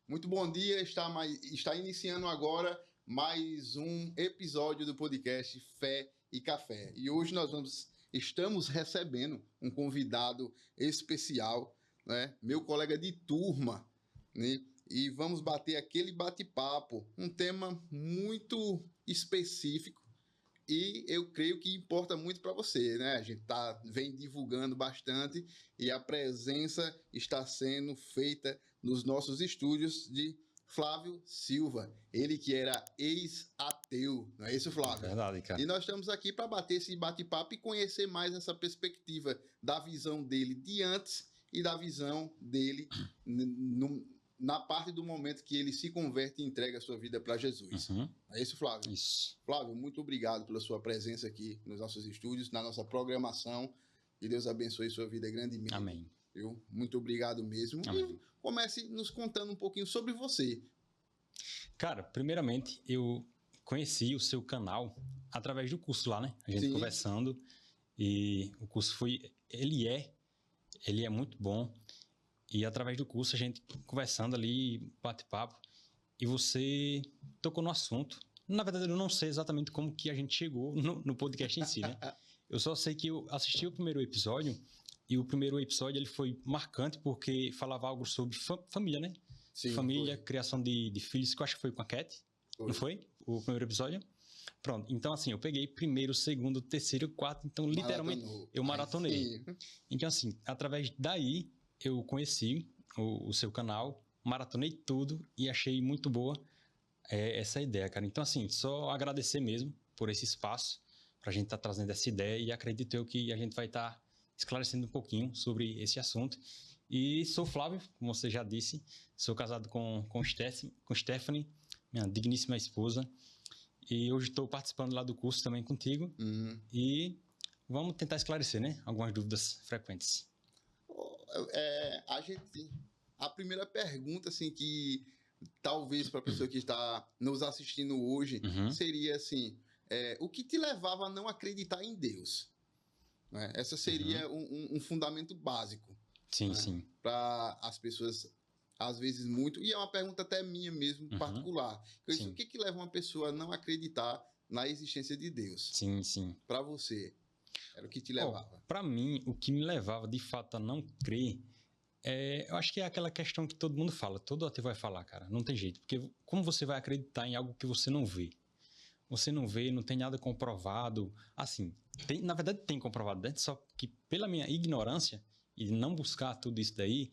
Muito bom dia, está iniciando agora mais um episódio do podcast Fé e Café. E hoje estamos recebendo um convidado especial, né? Meu colega de turma, né? E vamos bater aquele bate-papo, um tema muito específico e eu creio que importa muito para você, né? A gente vem divulgando bastante e a presença está sendo feita nos nossos estúdios de Flávio Silva, ele que era ex-ateu, não é isso, Flávio? Verdade, cara. E nós estamos aqui para bater esse bate-papo e conhecer mais essa perspectiva da visão dele de antes e da visão dele na parte do momento que ele se converte e entrega a sua vida para Jesus. Uhum. É isso, Flávio? Isso. Flávio, muito obrigado pela sua presença aqui nos nossos estúdios, na nossa programação. Que Deus abençoe sua vida grandemente. Amém. Viu? Muito obrigado mesmo. Amém. E comece nos contando um pouquinho sobre você. Cara, primeiramente, eu conheci o seu canal através do curso lá, né? A gente conversando. E o curso ele é muito bom. E através do curso, a gente conversando ali, bate-papo, e você tocou no assunto. Na verdade, eu não sei exatamente como que a gente chegou no podcast em si, né? Eu só sei que eu assisti o primeiro episódio, e o primeiro episódio ele foi marcante porque falava algo sobre família, né? Sim, família, foi. Criação de filhos, que eu acho que foi com a Cat, não foi? O primeiro episódio? Pronto, então assim, eu peguei primeiro, segundo, terceiro, quarto, então literalmente eu maratonei. Então assim, através daí eu conheci o seu canal, maratonei tudo e achei muito boa essa ideia, cara. Então assim, só agradecer mesmo por esse espaço, pra gente estar trazendo essa ideia e acredito eu que a gente vai estar esclarecendo um pouquinho sobre esse assunto. E sou Flávio, como você já disse, sou casado com Stephanie, minha digníssima esposa. E hoje estou participando lá do curso também contigo. E vamos tentar esclarecer, né? Algumas dúvidas frequentes. A primeira pergunta, assim, que talvez para a pessoa que está nos assistindo hoje, seria assim, o que te levava a não acreditar em Deus? Né? Essa seria um fundamento básico. Sim, né? sim. Para as pessoas, às vezes, muito... E é uma pergunta até minha mesmo, particular. O que leva uma pessoa a não acreditar na existência de Deus? Sim, sim. Para você, era o que te levava? Para mim, o que me levava, de fato, a não crer, eu acho que é aquela questão que todo mundo fala. Todo ateu vai falar, cara. Não tem jeito. Porque como você vai acreditar em algo que você não vê? Você não vê, não tem nada comprovado. Assim, na verdade tem comprovado, né? Só que pela minha ignorância e não buscar tudo isso daí,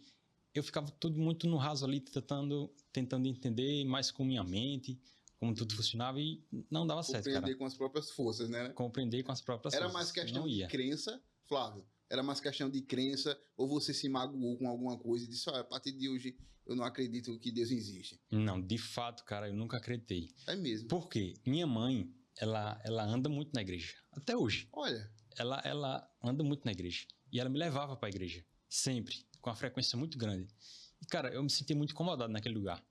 eu ficava tudo muito no raso ali, tentando entender mais com minha mente, como tudo funcionava e não dava certo, cara. Compreender com as próprias forças, né? Compreender com as próprias forças. Era mais questão de crença, Flávio? Era mais questão de crença ou você se magoou com alguma coisa e disse, a partir de hoje eu não acredito que Deus existe? Não, de fato, cara, eu nunca acreditei. É mesmo? Por quê? Minha mãe, ela anda muito na igreja, até hoje. Olha. Ela anda muito na igreja. E ela me levava para a igreja, sempre, com uma frequência muito grande. E, cara, eu me sentia muito incomodado naquele lugar.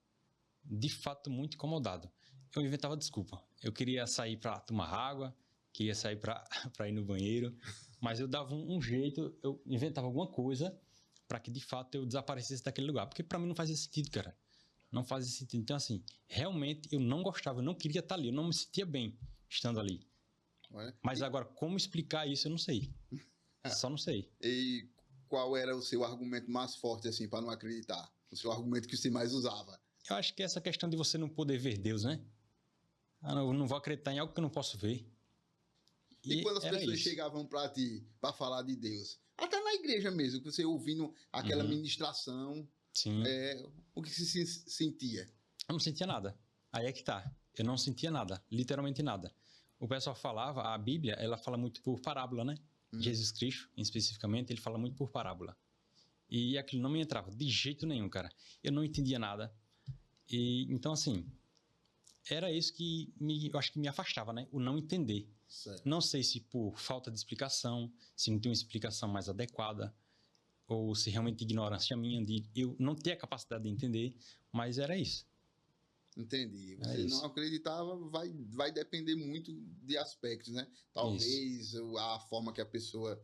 De fato, muito incomodado. Eu inventava desculpa. Eu queria sair para tomar água, queria sair para ir no banheiro, mas eu dava um jeito, eu inventava alguma coisa para que, de fato, eu desaparecesse daquele lugar. Porque para mim não fazia sentido, cara. Não fazia sentido. Então, assim, realmente eu não gostava, eu não queria estar ali, eu não me sentia bem estando ali. Mas agora, como explicar isso, eu não sei. Só não sei. E qual era o seu argumento mais forte, assim, para não acreditar? O seu argumento que você mais usava? Eu acho que é essa questão de você não poder ver Deus, né? Eu não vou acreditar em algo que eu não posso ver. E quando as pessoas chegavam para ti, para falar de Deus? Até na igreja mesmo, você ouvindo aquela ministração, o que você sentia? Eu não sentia nada. Aí é que tá. Eu não sentia nada, literalmente nada. O pessoal falava, a Bíblia, ela fala muito por parábola, né? Jesus Cristo, especificamente, ele fala muito por parábola. E aquilo não me entrava de jeito nenhum, cara. Eu não entendia nada. E então, assim, era isso que eu acho que me afastava, né? O não entender. Certo. Não sei se por falta de explicação, se não tem uma explicação mais adequada, ou se realmente ignorância minha de eu não ter a capacidade de entender, mas era isso. Entendi. Você não acreditava, vai depender muito de aspectos, né? Talvez a forma que a pessoa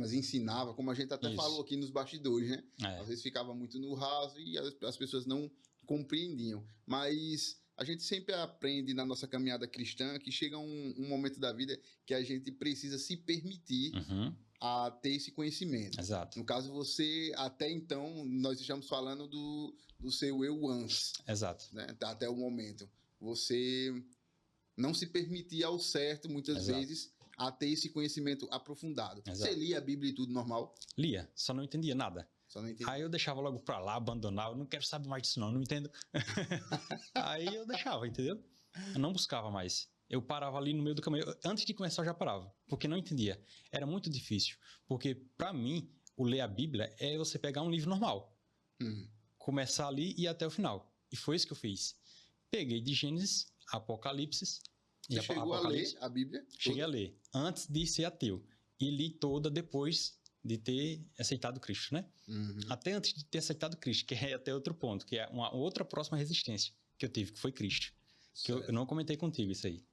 mas ensinava, como a gente até falou aqui nos bastidores, né? Às vezes ficava muito no raso e as pessoas não compreendiam. Mas a gente sempre aprende na nossa caminhada cristã que chega um momento da vida que a gente precisa se permitir a ter esse conhecimento. Exato. No caso, você, até então, nós estamos falando do seu eu antes. Exato. Né? Até o momento. Você não se permitia ao certo, muitas vezes, a ter esse conhecimento aprofundado. Exato. Você lia a Bíblia e tudo normal? Lia, só não entendia nada. Só não entendia. Aí eu deixava logo pra lá, abandonava, não quero saber mais disso não entendo. Aí eu deixava, entendeu? Eu não buscava mais. Eu parava ali no meio do caminho. Antes de começar eu já parava, porque não entendia. Era muito difícil, porque para mim, o ler a Bíblia é você pegar um livro normal. Começar ali e ir até o final. E foi isso que eu fiz. Peguei de Gênesis, Apocalipse. Você chegou a ler a Bíblia? Cheguei a ler, antes de ser ateu. E li toda depois de ter aceitado Cristo, né? Até antes de ter aceitado Cristo, que é até outro ponto, que é uma outra próxima resistência que eu tive, que foi Cristo. Que eu não comentei contigo isso aí.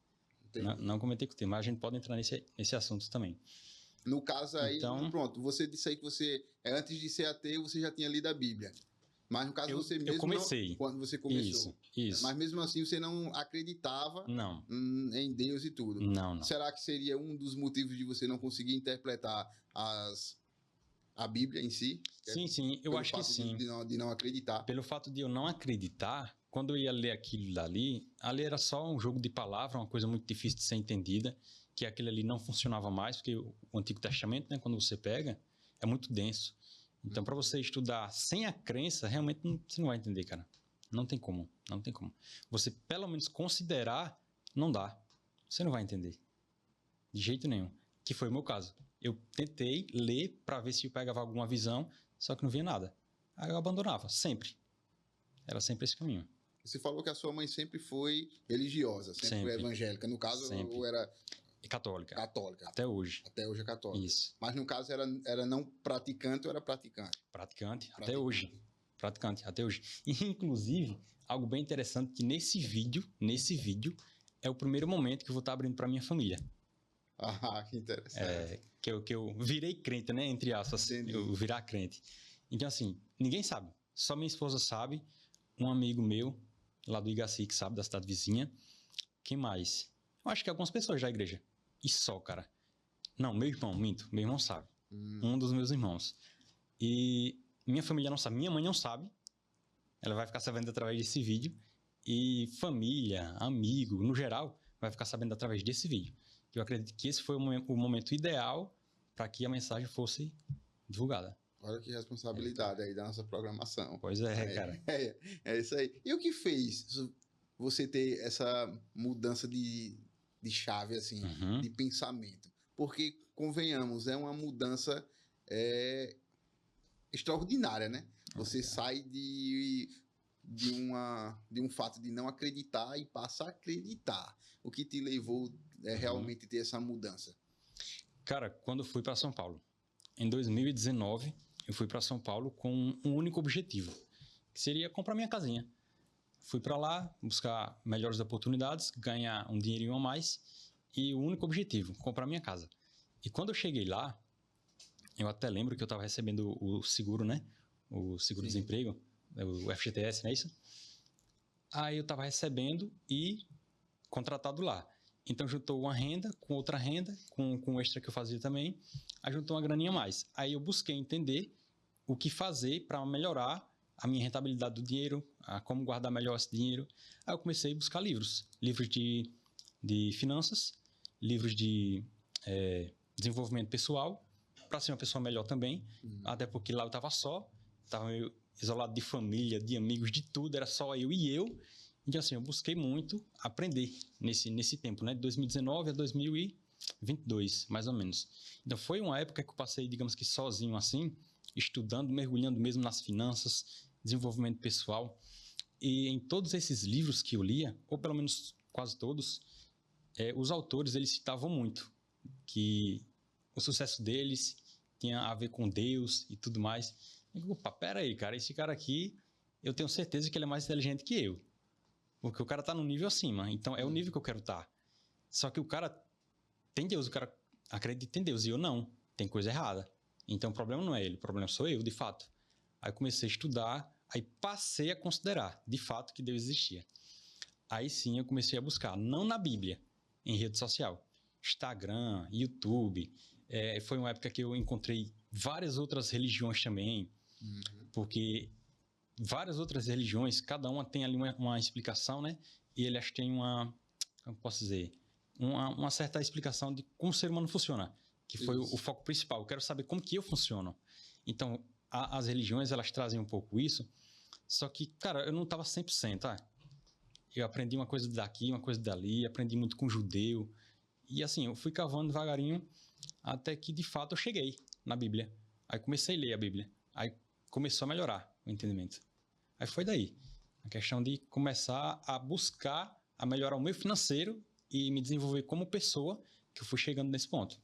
Não comentei contigo, mas a gente pode entrar nesse assunto também. No caso aí, então, pronto, você disse aí que você, antes de ser ateu, você já tinha lido a Bíblia. Mas no caso você mesmo... Eu comecei. Quando você começou. Isso. Mas mesmo assim você não acreditava em Deus e tudo. Não. Será que seria um dos motivos de você não conseguir interpretar a Bíblia em si? Sim, eu acho que sim. De não acreditar. Pelo fato de eu não acreditar, quando eu ia ler aquilo dali, ali era só um jogo de palavras, uma coisa muito difícil de ser entendida, que aquilo ali não funcionava mais, porque o Antigo Testamento, né, quando você pega, é muito denso. Então, para você estudar sem a crença, realmente você não vai entender, cara. Não tem como. Você, pelo menos, considerar, não dá. Você não vai entender. De jeito nenhum. Que foi o meu caso. Eu tentei ler para ver se eu pegava alguma visão, só que não via nada. Aí eu abandonava, sempre. Era sempre esse caminho. Você falou que a sua mãe sempre foi religiosa, sempre foi evangélica. No caso, ou era... Católica. Até hoje. Até hoje é católica. Isso. Mas no caso era não praticante ou era praticante? Praticante. Até hoje. Praticante, até hoje. E, inclusive, algo bem interessante que nesse vídeo, é o primeiro momento que eu vou estar abrindo para minha família. Ah, que interessante. Que eu virei crente, né? Entre aspas. Entendi. Eu virar crente. Então, assim, ninguém sabe. Só minha esposa sabe, um amigo meu, lá do Igaci, que sabe, da cidade vizinha. Quem mais? Eu acho que algumas pessoas da igreja. E só, cara. Não, meu irmão, minto. Meu irmão sabe. Um dos meus irmãos. E minha família não sabe. Minha mãe não sabe. Ela vai ficar sabendo através desse vídeo. E família, amigo, no geral, vai ficar sabendo através desse vídeo. Eu acredito que esse foi o momento ideal para que a mensagem fosse divulgada. Olha que responsabilidade aí da nossa programação. Pois cara. É isso aí. E o que fez você ter essa mudança de chave, assim, de pensamento? Porque, convenhamos, é uma mudança extraordinária, né? Você sai de um fato de não acreditar e passa a acreditar. O que te levou realmente ter essa mudança? Cara, quando eu fui para São Paulo, em 2019, eu fui para São Paulo com um único objetivo, que seria comprar minha casinha. Fui para lá buscar melhores oportunidades, ganhar um dinheirinho a mais e o único objetivo, comprar minha casa. E quando eu cheguei lá, eu até lembro que eu estava recebendo o seguro, né? O seguro-desemprego, o FGTS, não é isso? Aí eu estava recebendo e contratado lá. Então juntou uma renda com outra renda, com o extra que eu fazia também, aí juntou uma graninha a mais. Aí eu busquei entender o que fazer para melhorar a minha rentabilidade do dinheiro, a como guardar melhor esse dinheiro. Aí eu comecei a buscar livros de finanças, livros de desenvolvimento pessoal, para ser uma pessoa melhor também, até porque lá eu estava só, estava meio isolado de família, de amigos, de tudo, era só eu e eu. Então, assim, eu busquei muito aprender nesse tempo, né? De 2019 a 2022, mais ou menos. Então, foi uma época que eu passei, digamos que sozinho, assim, estudando, mergulhando mesmo nas finanças, desenvolvimento pessoal. E em todos esses livros que eu lia, ou pelo menos quase todos, os autores, eles citavam muito que o sucesso deles tinha a ver com Deus e tudo mais. Eu digo, opa, pera aí, cara, esse cara aqui, eu tenho certeza que ele é mais inteligente que eu. Porque o cara tá num nível acima, então é o nível que eu quero estar. Só que o cara tem Deus, o cara acredita em Deus, e eu não. Tem coisa errada. Então o problema não é ele, o problema sou eu, de fato. Aí comecei a estudar, aí passei a considerar, de fato, que Deus existia. Aí sim eu comecei a buscar, não na Bíblia, em rede social. Instagram, YouTube. Foi uma época que eu encontrei várias outras religiões também, porque várias outras religiões, cada uma tem ali uma explicação, né? E ele acho que tem como posso dizer, uma certa explicação de como o ser humano funciona, que foi o foco principal. Eu quero saber como que eu funciono. Então, as religiões, elas trazem um pouco isso, só que, cara, eu não estava 100%, tá? Eu aprendi uma coisa daqui, uma coisa dali, aprendi muito com judeu, e assim, eu fui cavando devagarinho, até que, de fato, eu cheguei na Bíblia. Aí comecei a ler a Bíblia. Aí começou a melhorar o entendimento. Aí foi daí. A questão de começar a buscar, a melhorar o meu financeiro e me desenvolver como pessoa, que eu fui chegando nesse ponto.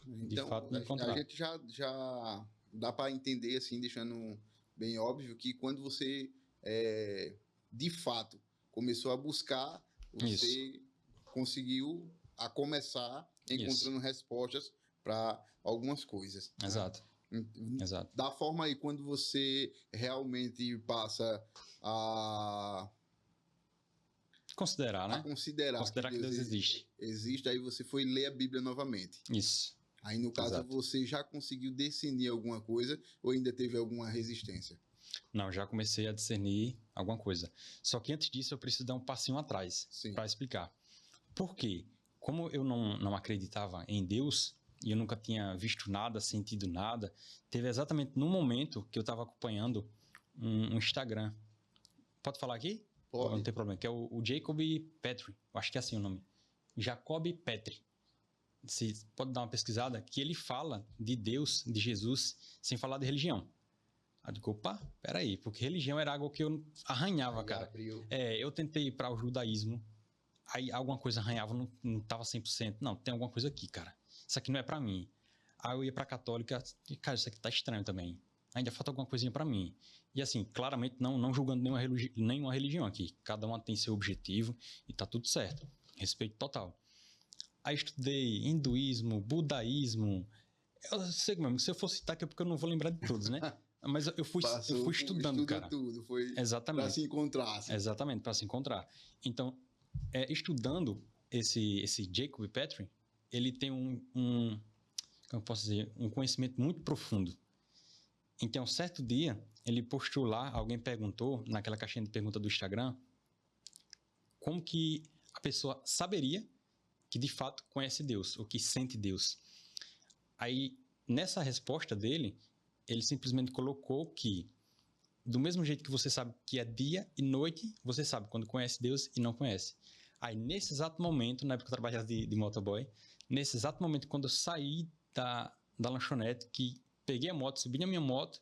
De fato, me encontrar. A gente já dá para entender, assim, deixando bem óbvio, que quando você, de fato, começou a buscar, você conseguiu a começar encontrando respostas para algumas coisas. Exato. Né? Exato. Da forma aí, quando você realmente passa a considerar, né? Considerar que Deus existe. Existe, aí você foi ler a Bíblia novamente. Isso. Aí, no caso, exato, você já conseguiu discernir alguma coisa ou ainda teve alguma resistência? Não, já comecei a discernir alguma coisa. Só que antes disso eu preciso dar um passinho atrás para explicar. Por quê? Como eu não acreditava em Deus e eu nunca tinha visto nada, sentido nada, teve exatamente no momento que eu estava acompanhando um Instagram. Pode falar aqui? Pode. Não tem problema. Que é o Jacob Petri. Eu acho que é assim o nome. Jacob Petri. Você pode dar uma pesquisada, que ele fala de Deus, de Jesus, sem falar de religião. Aí eu digo, opa, peraí, porque religião era algo que eu arranhava, aí, cara. Abriu. Eu tentei ir para o judaísmo, aí alguma coisa arranhava, não tava 100%. Não, tem alguma coisa aqui, cara. Isso aqui não é para mim. Aí eu ia para a católica, e, cara, isso aqui tá estranho também. Ainda falta alguma coisinha para mim. E assim, claramente não julgando nenhuma religião aqui. Cada uma tem seu objetivo e tá tudo certo. Respeito total. Aí estudei hinduísmo, budaísmo. Eu sei mesmo, se eu for citar aqui é porque eu não vou lembrar de todos, né? Mas eu fui estudando, cara. Tudo, foi exatamente. Para se encontrar. Assim. Exatamente, para se encontrar. Então, estudando esse Jacob Petri, ele tem como eu posso dizer, um conhecimento muito profundo. Então, certo dia, ele postou lá, alguém perguntou, naquela caixinha de pergunta do Instagram, como que a pessoa saberia que de fato conhece Deus, ou que sente Deus. Aí, nessa resposta dele, ele simplesmente colocou que, do mesmo jeito que você sabe que é dia e noite, você sabe quando conhece Deus e não conhece. Aí, nesse exato momento, na época que eu trabalhava de motoboy, nesse exato momento, quando eu saí da lanchonete, que peguei a moto, subi na minha moto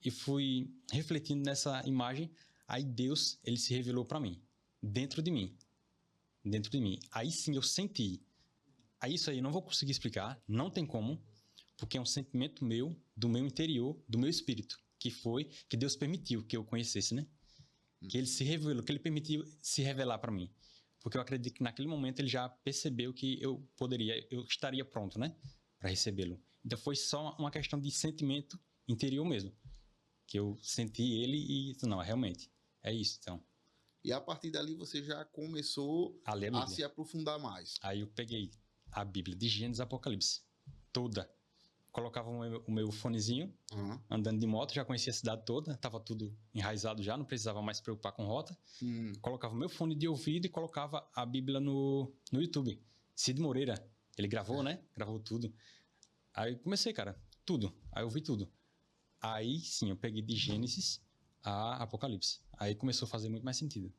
e fui refletindo nessa imagem, aí Deus, ele se revelou para mim, dentro de mim. Aí sim eu senti. Aí isso aí eu não vou conseguir explicar, não tem como, porque é um sentimento meu, do meu interior, do meu espírito, que Deus permitiu que eu conhecesse, né? Que ele se revelou, que ele permitiu se revelar para mim. Porque eu acredito que naquele momento ele já percebeu que eu estaria pronto, né? Para recebê-lo. Então foi só uma questão de sentimento interior mesmo. Que eu senti ele e, não, realmente, é isso, então. E a partir dali você já começou a se aprofundar mais. Aí eu peguei a Bíblia de Gênesis e Apocalipse, toda. Colocava o meu fonezinho, andando de moto, já conhecia a cidade toda, estava tudo enraizado já, não precisava mais se preocupar com rota. Colocava o meu fone de ouvido e colocava a Bíblia no YouTube. Cid Moreira, ele gravou, né? Gravou tudo. Aí comecei, cara, tudo. Aí eu vi tudo. Aí sim, eu peguei de Gênesis a Apocalipse. Aí começou a fazer muito mais sentido.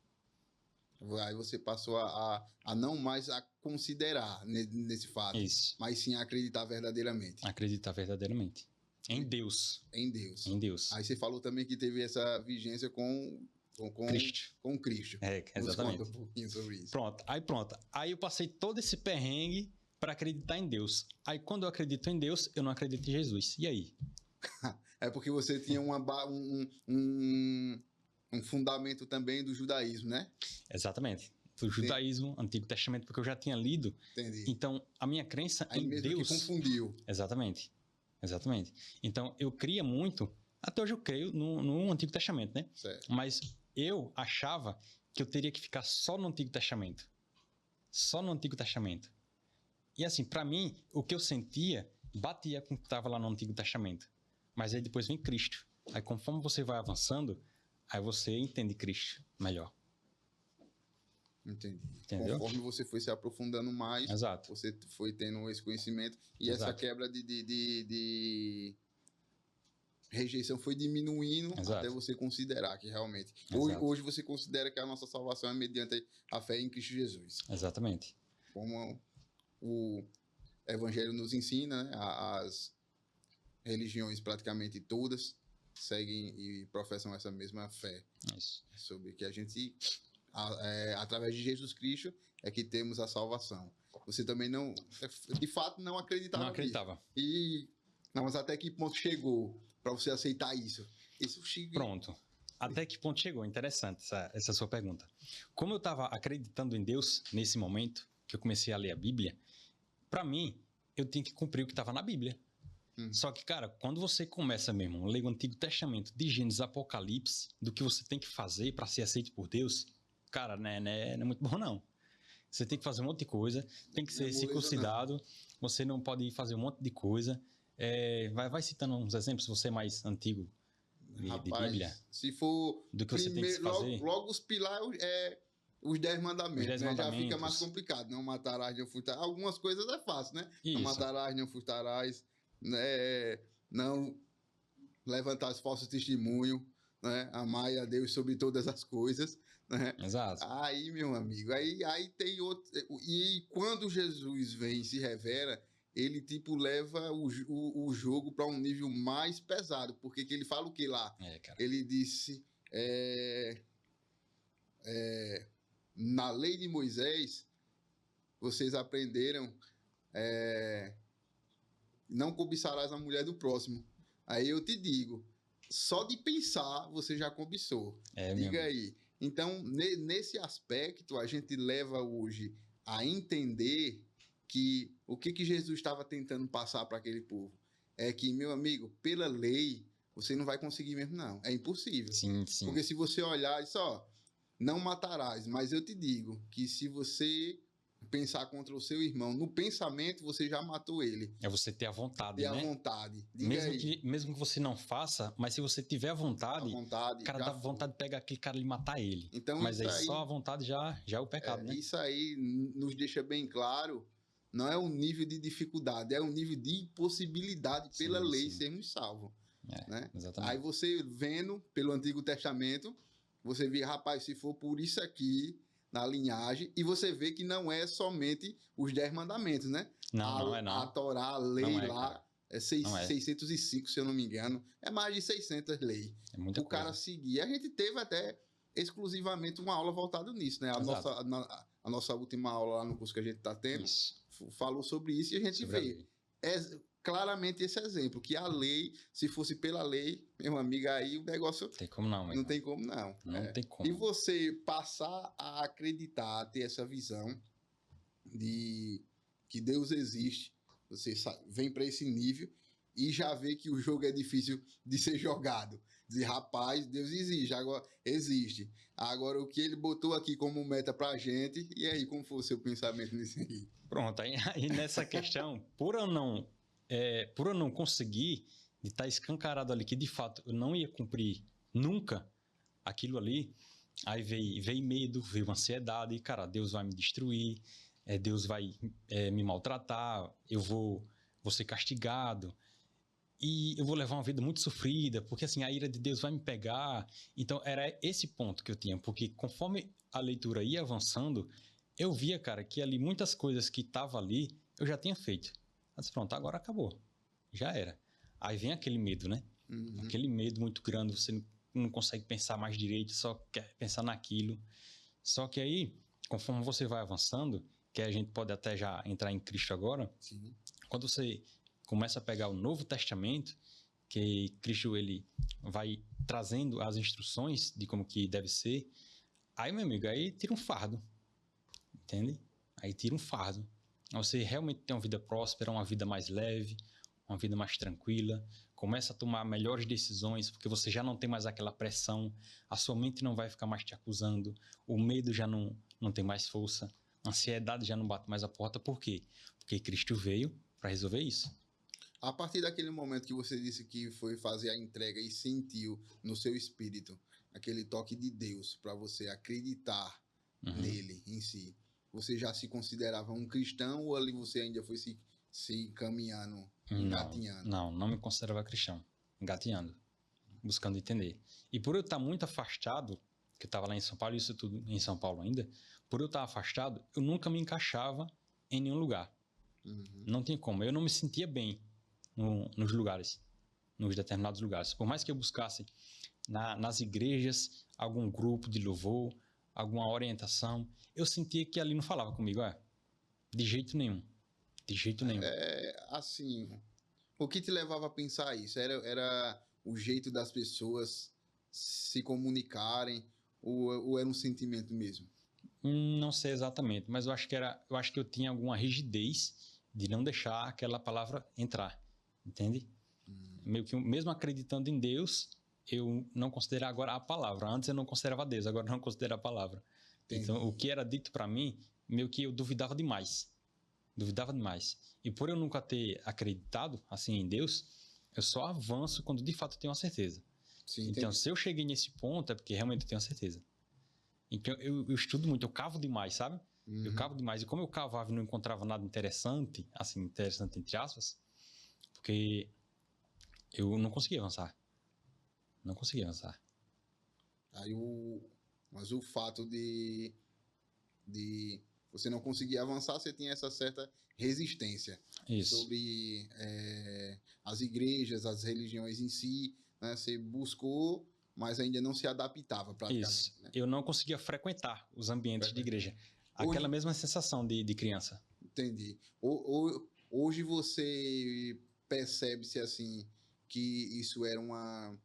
Aí você passou a não mais a considerar nesse fato. Isso. Mas sim a acreditar verdadeiramente. Acreditar verdadeiramente. Em Deus. Em Deus. Em Deus. Aí você falou também que teve essa vigência com Cristo. Com Cristo. Exatamente. Nos conta um pouquinho sobre isso. Pronto. Aí eu passei todo esse perrengue para acreditar em Deus. Aí quando eu acredito em Deus, eu não acredito em Jesus. E aí? É porque você tinha um fundamento também do judaísmo, né? Exatamente. Do judaísmo, Antigo Testamento, porque eu já tinha lido. Entendi. Então, a minha crença aí em mesmo Deus... que confundiu. Exatamente. Exatamente. Então, eu cria muito, até hoje eu creio no Antigo Testamento, né? Certo. Mas eu achava que eu teria que ficar só no Antigo Testamento. Só no Antigo Testamento. E assim, para mim, o que eu sentia batia com o que estava lá no Antigo Testamento. Mas aí depois vem Cristo. Aí conforme você vai avançando, aí você entende Cristo melhor. Entendi. Entendeu? Conforme você foi se aprofundando mais, Exato. você foi tendo esse conhecimento e Exato. essa quebra de rejeição foi diminuindo. Exato. Até você considerar que realmente... Hoje você considera que a nossa salvação é mediante a fé em Cristo Jesus. Exatamente. Como o Evangelho nos ensina, né? As religiões praticamente todas seguem e professam essa mesma fé. Isso. Sobre que a gente... através de Jesus Cristo é que temos a salvação. Você também não, de fato, não acreditava. Não acreditava. Mas até que ponto chegou para você aceitar isso? Pronto. Até que ponto chegou? Interessante essa sua pergunta. Como eu estava acreditando em Deus nesse momento, que eu comecei a ler a Bíblia, para mim, eu tinha que cumprir o que estava na Bíblia. Só que, cara, quando você começa mesmo a ler o Antigo Testamento, de Gênesis, Apocalipse, do que você tem que fazer para ser aceito por Deus, cara, não é muito bom, não. Você tem que fazer um monte de coisa, tem que ser circuncidado, você não pode fazer um monte de coisa. Vai citando uns exemplos, se você é mais antigo de Bíblia. Se for do que você tem que fazer. Logo os pilares os 10 mandamentos, né? Já fica mais complicado. Não matarás, não furtarás. Algumas coisas é fácil, né? Isso. Não matarás, não furtarás, né? Não levantarás falso testemunho, né? Amai a Deus sobre todas as coisas, né? Exato. Aí, meu amigo, aí tem outro... E quando Jesus vem e se revela, ele, tipo, leva o jogo para um nível mais pesado. Porque que ele fala o que lá? Ele disse... na lei de Moisés, vocês aprenderam... não cobiçarás a mulher do próximo. Aí eu te digo... Só de pensar, você já cobiçou. Diga aí. Então, nesse aspecto, a gente leva hoje a entender que o que Jesus estava tentando passar para aquele povo é que, meu amigo, pela lei, você não vai conseguir mesmo, não. É impossível. Sim, sim. Porque se você olhar e só, não matarás, mas eu te digo que se você pensar contra o seu irmão, no pensamento você já matou ele. É você ter a vontade, ter né? a vontade. Mesmo que você não faça, mas se você tiver a vontade, o cara dá vontade de pegar aquele cara e matar ele. Então, mas aí só a vontade já é o pecado, né? Isso aí nos deixa bem claro, não é um nível de dificuldade, é um nível de impossibilidade pela lei sermos salvos. Né? Exatamente. Aí você vendo pelo Antigo Testamento, você vê, rapaz, se for por isso aqui... na linhagem, e você vê que não é somente os 10 mandamentos, né? Não é não. A Torá, a lei lá, cara. é 605, se eu não me engano. É mais de 600 leis. É muita coisa. Cara seguir. A gente teve até exclusivamente uma aula voltada nisso, né? A nossa última aula lá no curso que a gente está tendo, falou sobre isso, e a gente vê claramente esse exemplo, que a lei, se fosse pela lei, meu amigo, aí o negócio... Tem como não, não tem como não. Não tem como. E você passar a acreditar, a ter essa visão de que Deus existe, você vem para esse nível e já vê que o jogo é difícil de ser jogado. Dizer, rapaz, Deus existe. Agora, o que ele botou aqui como meta pra gente, e aí, como foi o seu pensamento nisso aí? Pronto, aí nessa questão, por eu não conseguir de estar escancarado ali, que de fato eu não ia cumprir nunca aquilo ali, aí veio medo, veio ansiedade, e cara, Deus vai me destruir, Deus vai me maltratar, eu vou ser castigado, e eu vou levar uma vida muito sofrida, porque assim, a ira de Deus vai me pegar. Então era esse ponto que eu tinha, porque conforme a leitura ia avançando, eu via, cara, que ali muitas coisas que estavam ali, eu já tinha feito. Eu disse, pronto, agora acabou, já era. Aí vem aquele medo, né? Uhum. Aquele medo muito grande, você não consegue pensar mais direito, só quer pensar naquilo. Só que aí, conforme você vai avançando, que a gente pode até já entrar em Cristo agora, sim, quando você começa a pegar o Novo Testamento, que Cristo ele vai trazendo as instruções de como que deve ser, aí, meu amigo, aí tira um fardo, entende? Aí tira um fardo. Você realmente tem uma vida próspera, uma vida mais leve, uma vida mais tranquila, começa a tomar melhores decisões, porque você já não tem mais aquela pressão, a sua mente não vai ficar mais te acusando, o medo já não tem mais força, a ansiedade já não bate mais a porta. Por quê? Porque Cristo veio para resolver isso. A partir daquele momento que você disse que foi fazer a entrega e sentiu no seu espírito aquele toque de Deus para você acreditar nele em si, você já se considerava um cristão ou ali você ainda foi se encaminhando, engatinhando? Não me considerava cristão, engatinhando, buscando entender. E por eu estar muito afastado, que eu estava lá em São Paulo, isso tudo em São Paulo ainda, por eu estar afastado, eu nunca me encaixava em nenhum lugar. Não tinha como, eu não me sentia bem nos lugares, nos determinados lugares. Por mais que eu buscasse nas igrejas algum grupo de louvor, alguma orientação, eu sentia que ali não falava comigo, de jeito nenhum. De jeito nenhum. Assim, o que te levava a pensar isso? Era o jeito das pessoas se comunicarem ou era um sentimento mesmo? Não sei exatamente, mas eu acho que eu tinha alguma rigidez de não deixar aquela palavra entrar, entende? Meio que mesmo acreditando em Deus, eu não considerava agora a palavra. Antes eu não considerava Deus, agora eu não considero a palavra. Entendi. Então, o que era dito para mim, meio que eu duvidava demais. Duvidava demais. E por eu nunca ter acreditado assim em Deus, eu só avanço quando de fato eu tenho uma certeza. Sim, então, se eu cheguei nesse ponto, é porque realmente eu tenho uma certeza. Então, eu estudo muito, eu cavo demais, sabe? Eu cavo demais. E como eu cavava e não encontrava nada interessante, assim, interessante entre aspas, porque eu não conseguia avançar. Não conseguia avançar. Mas o fato de você não conseguir avançar, você tinha essa certa resistência. Isso. Sobre as igrejas, as religiões em si, né? Você buscou, mas ainda não se adaptava praticamente. Isso. Né? Eu não conseguia frequentar os ambientes de igreja. Aquela mesma sensação de criança. Entendi. Hoje você percebe-se assim que isso era uma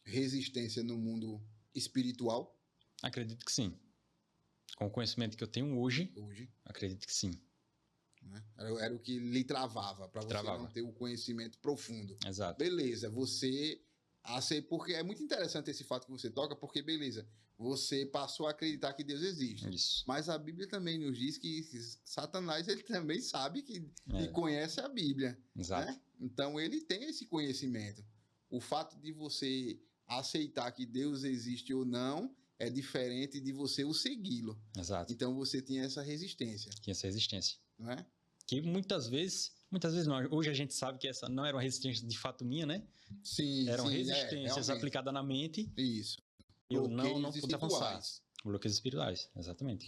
resistência no mundo espiritual? Acredito que sim. Com o conhecimento que eu tenho hoje, acredito que sim. Né? Era o que lhe travava, para você não ter o conhecimento profundo. Exato. Beleza, porque é muito interessante esse fato que você toca, porque beleza, você passou a acreditar que Deus existe. Isso. Mas a Bíblia também nos diz que Satanás, ele também sabe e conhece a Bíblia. Exato. Né? Então ele tem esse conhecimento. O fato de você aceitar que Deus existe ou não é diferente de você o segui-lo. Exato. Então você tinha essa resistência. Tinha essa resistência. Não é? Que muitas vezes não. Hoje a gente sabe que essa não era uma resistência de fato minha, né? Sim, eram resistências aplicadas na mente. Isso. Eu não pude avançar. Bloqueios espirituais, exatamente.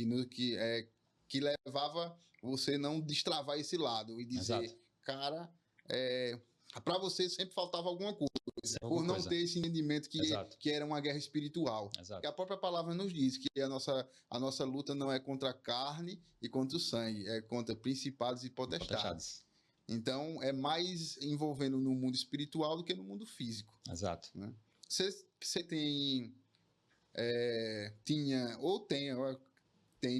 Que levava você não destravar esse lado e dizer, exato. Cara, para você sempre faltava alguma coisa. Por não ter esse entendimento que era uma guerra espiritual. Exato. Porque a própria palavra nos diz que a nossa luta não é contra a carne e contra o sangue, é contra principados e potestades. Então, é mais envolvendo no mundo espiritual do que no mundo físico. Exato. Né? Você tinha, ou tem,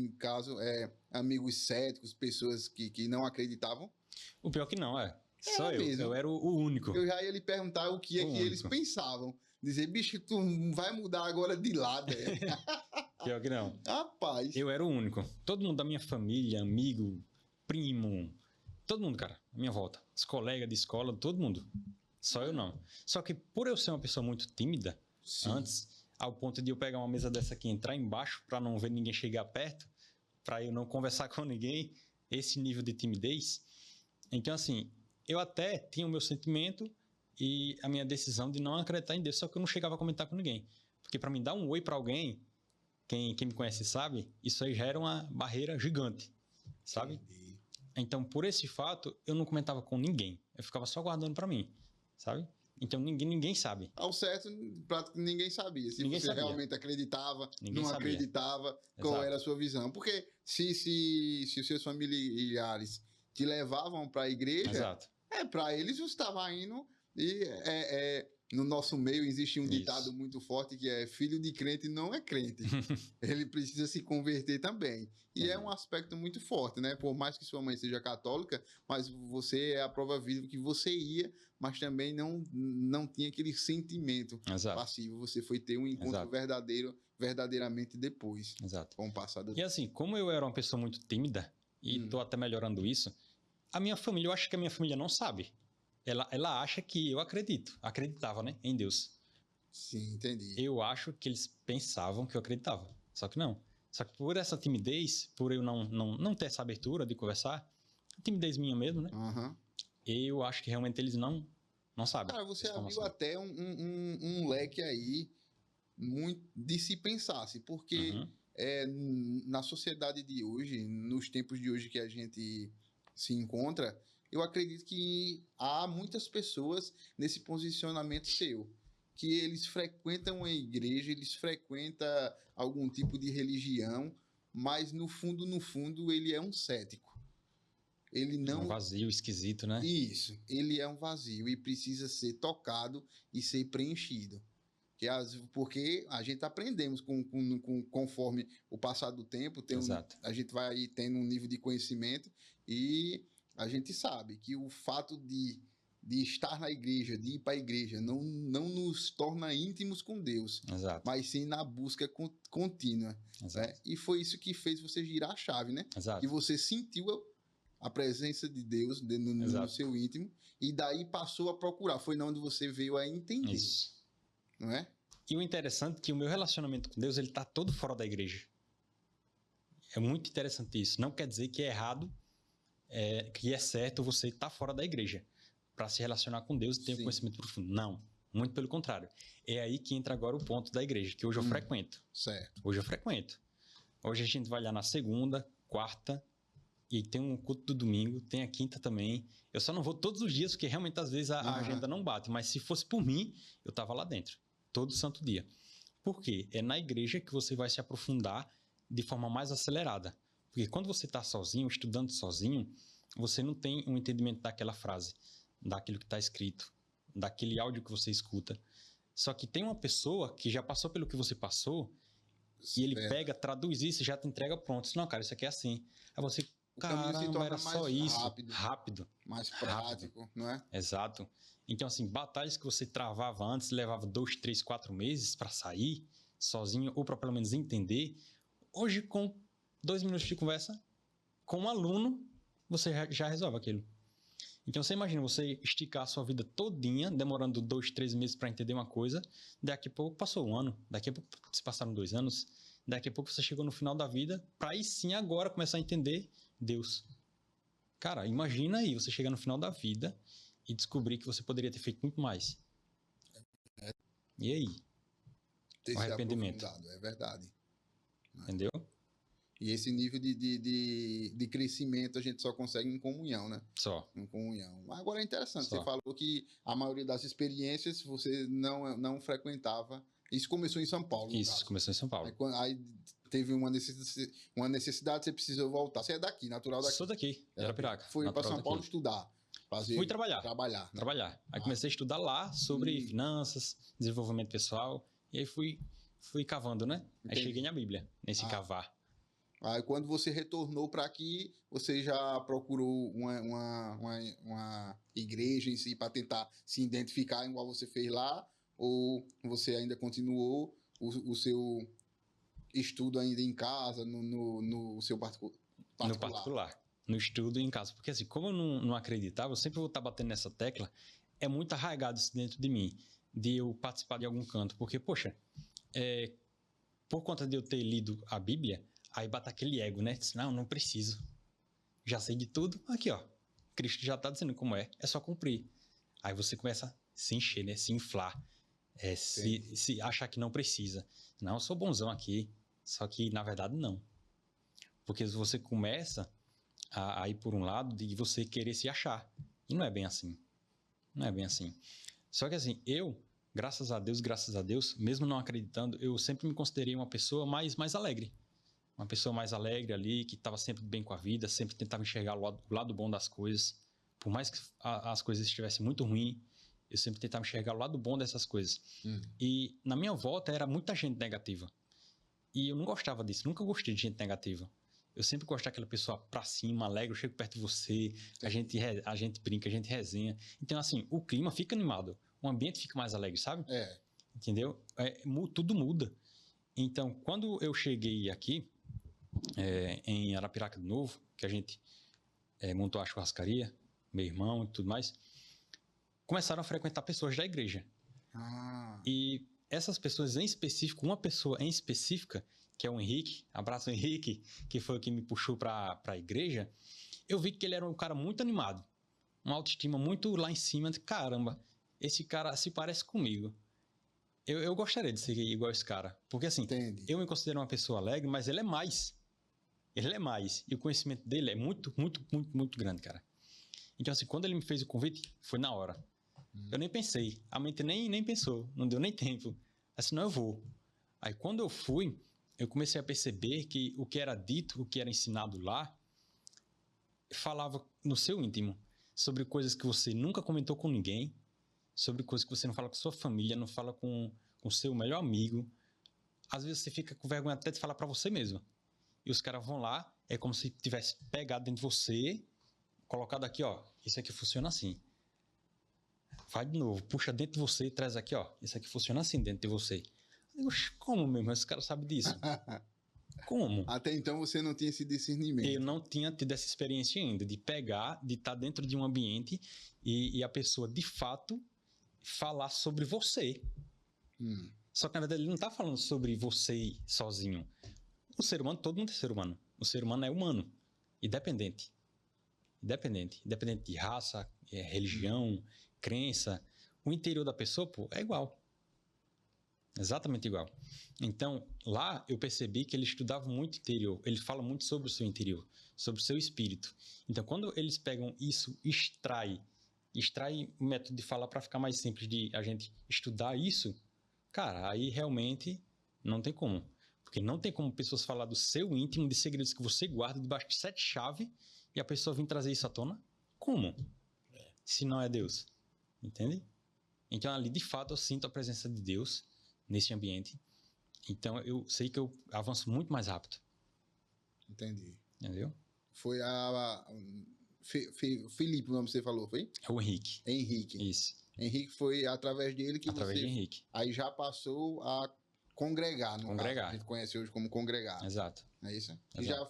no caso, amigos céticos, pessoas que não acreditavam? O pior que não, Só eu. Mesmo. Eu era o único. Eu já ia lhe perguntar o que é que eles pensavam. Dizer, bicho, tu vai mudar agora de lado. Pior que não. Rapaz. Eu era o único. Todo mundo da minha família, amigo, primo, todo mundo, cara, à minha volta. Os colegas de escola, todo mundo. Só eu não. Só que por eu ser uma pessoa muito tímida, antes, ao ponto de eu pegar uma mesa dessa aqui e entrar embaixo para não ver ninguém chegar perto, para eu não conversar com ninguém, esse nível de timidez. Então, assim, eu até tinha o meu sentimento e a minha decisão de não acreditar em Deus, só que eu não chegava a comentar com ninguém. Porque para mim dar um oi para alguém, quem me conhece sabe, isso aí já era uma barreira gigante, sabe? Entendi. Então, por esse fato, eu não comentava com ninguém. Eu ficava só guardando para mim, sabe? Então, ninguém sabe. Ao certo, ninguém sabia. Se ninguém você sabia. Realmente acreditava, ninguém não sabia. Acreditava, qual era a sua visão. Porque se os seus familiares te levavam para a igreja, Exato. para eles você estava indo e no nosso meio existe um Isso. ditado muito forte que é filho de crente não é crente. Ele precisa se converter também. E é um aspecto muito forte, né? Por mais que sua mãe seja católica, mas você é a prova viva que você ia, mas também não tinha aquele sentimento Exato. passivo. Você foi ter um encontro verdadeiramente depois. Exato. Com o passar do E assim, como eu era uma pessoa muito tímida, e tô até melhorando isso, a minha família, eu acho que a minha família não sabe. Ela acha que eu acreditava, né, em Deus. Sim, entendi. Eu acho que eles pensavam que eu acreditava, só que não. Só que por essa timidez, por eu não ter essa abertura de conversar, timidez minha mesmo, né? Eu acho que realmente eles não sabem. Cara, você abriu até um leque aí muito de se pensasse, porque na sociedade de hoje, nos tempos de hoje que a gente se encontra, eu acredito que há muitas pessoas nesse posicionamento seu, que eles frequentam a igreja, eles frequentam algum tipo de religião, mas no fundo, ele é um cético. Ele não... Um vazio esquisito, né? Isso, ele é um vazio e precisa ser tocado e ser preenchido. Porque a gente aprendemos conforme o passar do tempo, a gente vai aí tendo um nível de conhecimento e a gente sabe que o fato de estar na igreja, de ir para a igreja, não nos torna íntimos com Deus, mas sim na busca contínua. Né? E foi isso que fez você girar a chave, né? E você sentiu a presença de Deus no seu íntimo e daí passou a procurar. Foi onde você veio a entender. Isso. Não é? E o interessante é que o meu relacionamento com Deus, ele tá todo fora da igreja. É muito interessante isso. Não quer dizer que é errado, que é certo você estar fora da igreja para se relacionar com Deus e ter um conhecimento profundo. Não, muito pelo contrário. É aí que entra agora o ponto da igreja, que hoje eu frequento. Certo. Hoje eu frequento. Hoje a gente vai lá na segunda, quarta, e tem um culto do domingo, tem a quinta também. Eu só não vou todos os dias, porque realmente às vezes a agenda não bate. Mas se fosse por mim, eu estava lá dentro. Todo santo dia. Por quê? É na igreja que você vai se aprofundar de forma mais acelerada. Porque quando você está sozinho, estudando sozinho, você não tem um entendimento daquela frase, daquilo que está escrito, daquele áudio que você escuta. Só que tem uma pessoa que já passou pelo que você passou e ele pega, traduz isso e já te entrega pronto. Não, cara, isso aqui é assim. Aí você... Caramba, era só isso. Rápido. Mais prático, não é? Exato. Então, assim, batalhas que você travava antes, levava 2, 3, 4 meses para sair sozinho, ou para pelo menos entender. Hoje, com 2 minutos de conversa, com um aluno, você já resolve aquilo. Então, você imagina você esticar a sua vida todinha, demorando 2, 3 meses para entender uma coisa, daqui a pouco passou um ano, daqui a pouco se passaram 2 anos, daqui a pouco você chegou no final da vida, para aí sim agora começar a entender Deus. Cara, imagina aí você chegar no final da vida e descobrir que você poderia ter feito muito mais. E aí? O arrependimento. É verdade. Entendeu? E esse nível de crescimento a gente só consegue em comunhão, né? Só. Em comunhão. Agora é interessante, você falou que a maioria das experiências você não frequentava. Isso começou em São Paulo. Isso, começou em São Paulo. Aí teve uma necessidade, você precisou voltar. Você é daqui, natural daqui. Sou daqui, de Arapiraca. Foi para São Paulo estudar. Fui trabalhar. Trabalhar. Aí comecei a estudar lá sobre finanças, desenvolvimento pessoal. E aí fui cavando, né? Aí cheguei na Bíblia, nesse cavar. Aí quando você retornou para aqui, você já procurou uma igreja em si para tentar se identificar igual você fez lá? Ou você ainda continuou o seu estudo ainda em casa, no seu particular? No particular. No estudo em casa. Porque assim, como eu não acreditava, eu sempre vou estar batendo nessa tecla, é muito arraigado isso dentro de mim, de eu participar de algum canto. Porque, poxa, por conta de eu ter lido a Bíblia, aí bate aquele ego, né? Não preciso. Já sei de tudo. Aqui, ó. Cristo já está dizendo como é só cumprir. Aí você começa a se encher, né? Se inflar. Se achar que não precisa. Não, eu sou bonzão aqui. Só que, na verdade, não. Porque você começa a ir por um lado de você querer se achar. E não é bem assim. Não é bem assim. Só que assim, graças a Deus, mesmo não acreditando, eu sempre me considerei uma pessoa mais alegre. Uma pessoa mais alegre ali, que estava sempre bem com a vida, sempre tentava enxergar o lado bom das coisas. Por mais que as coisas estivessem muito ruins, Eu sempre tentava enxergar o lado bom dessas coisas. E na minha volta era muita gente negativa. E eu não gostava disso, nunca gostei de gente negativa. Eu sempre gosto daquela pessoa pra cima, alegre, eu chego perto de você, a gente brinca, a gente resenha. Então, assim, o clima fica animado, o ambiente fica mais alegre, sabe? Entendeu? Tudo muda. Então, quando eu cheguei aqui, em Arapiraca de novo, que a gente montou a churrascaria, meu irmão e tudo mais, começaram a frequentar pessoas da igreja. E essas pessoas em específico, uma pessoa em específica, que é o Henrique, abraço Henrique, que foi o que me puxou para a igreja, eu vi que ele era um cara muito animado, uma autoestima muito lá em cima, de caramba, esse cara se parece comigo. Eu gostaria de ser igual a esse cara, porque assim, eu me considero uma pessoa alegre, mas ele é mais. Ele é mais. E o conhecimento dele é muito, muito, muito, muito grande, cara. Então assim, quando ele me fez o convite, foi na hora. Eu nem pensei, a mente nem pensou, não deu nem tempo. Assim, não, eu vou. Aí quando eu fui, eu comecei a perceber que o que era dito, o que era ensinado lá, falava no seu íntimo, sobre coisas que você nunca comentou com ninguém, sobre coisas que você não fala com sua família, não fala com o seu melhor amigo. Às vezes você fica com vergonha até de falar para você mesmo. E os caras vão lá, é como se tivesse pegado dentro de você, colocado aqui, ó, isso aqui funciona assim. Vai de novo, puxa dentro de você e traz aqui, ó, isso aqui funciona assim dentro de você. Eu digo, como mesmo? Esse cara sabe disso? Como? Até então você não tinha esse discernimento. Eu não tinha tido essa experiência ainda, de pegar, de estar dentro de um ambiente e a pessoa, de fato, falar sobre você. Só que, na verdade, ele não está falando sobre você sozinho. O ser humano, todo mundo é ser humano. O ser humano é humano, independente. Independente de raça, religião, crença. O interior da pessoa, pô, é igual. Exatamente igual. Então, lá eu percebi que ele estudava muito interior. Ele fala muito sobre o seu interior, sobre o seu espírito. Então, quando eles pegam isso, extrai o método de falar para ficar mais simples de a gente estudar isso, cara, aí realmente não tem como. Porque não tem como pessoas falar do seu íntimo, de segredos que você guarda debaixo de 7 chaves e a pessoa vir trazer isso à tona? Como? Se não é Deus. Entende? Então, ali, de fato, eu sinto a presença de Deus nesse ambiente. Então, eu sei que eu avanço muito mais rápido. Entendi. Entendeu? Foi Felipe, o nome que você falou, foi? É o Henrique. Henrique. Isso. Henrique, foi através dele que através de Henrique. Aí já passou a congregar, no caso. A gente conhece hoje como congregar. Exato. É isso? Exato. E já,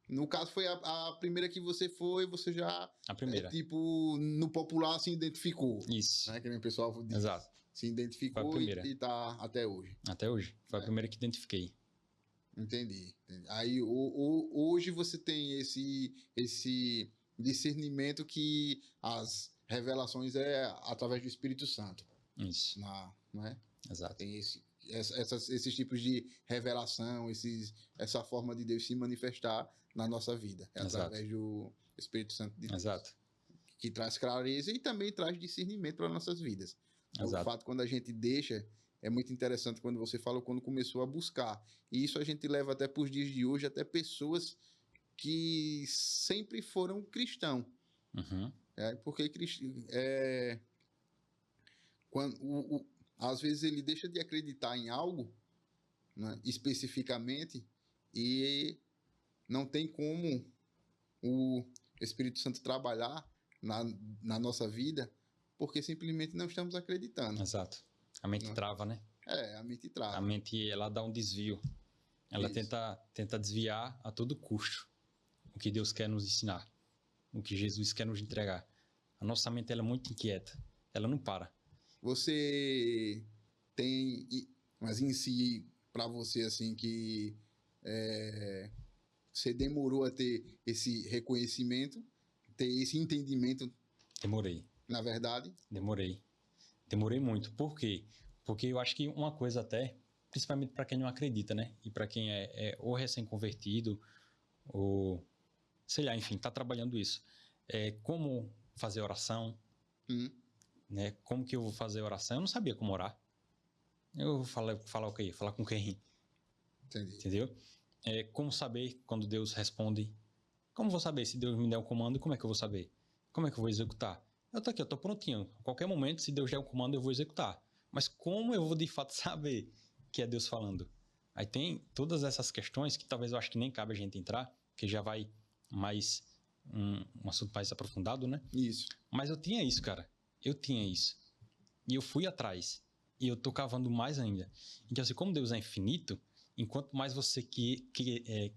no caso, foi a primeira que você foi, você já... A primeira. Tipo, no popular se identificou. Isso. Né? Que nem o pessoal diz. Exato. Se identificou e tá até hoje. Até hoje. Foi a primeira que identifiquei. Entendi. Aí, hoje você tem esse discernimento que as revelações é através do Espírito Santo. Isso. Não é? Exato. Tem esses tipos de revelação, essa forma de Deus se manifestar na nossa vida. É através do Espírito Santo de Deus. Exato. Que traz clareza e também traz discernimento para nossas vidas. Exato. O fato, quando a gente deixa, é muito interessante quando você fala, quando começou a buscar. E isso a gente leva até para os dias de hoje, até pessoas que sempre foram cristãos. Porque às vezes ele deixa de acreditar em algo, né, especificamente, e não tem como o Espírito Santo trabalhar na nossa vida, porque simplesmente não estamos acreditando. Exato. A mente trava, né? A mente trava. A mente, ela dá um desvio. Ela tenta desviar a todo custo o que Deus quer nos ensinar, o que Jesus quer nos entregar. A nossa mente, ela é muito inquieta. Ela não para. Você tem, mas em si, para você, assim, que você demorou a ter esse reconhecimento, ter esse entendimento? Demorei. Na verdade? Demorei muito. Por quê? Porque eu acho que uma coisa até, principalmente para quem não acredita, né? E para quem é ou recém-convertido, ou, sei lá, enfim, está trabalhando isso. Como fazer oração, né? Como que eu vou fazer oração? Eu não sabia como orar. Eu vou falar o quê? Falar com quem? Entendi. Entendeu? Como saber quando Deus responde? Como vou saber se Deus me der um comando? Como é que eu vou saber? Como é que eu vou executar? Eu tô aqui, eu tô prontinho. A qualquer momento, se Deus der um comando, eu vou executar. Mas como eu vou de fato saber que é Deus falando? Aí tem todas essas questões que talvez eu acho que nem cabe a gente entrar, que já vai mais um assunto mais aprofundado, né? Isso. Mas eu tinha isso, cara. Eu tinha isso. E eu fui atrás. E eu tô cavando mais ainda. Então, assim, como Deus é infinito, enquanto mais você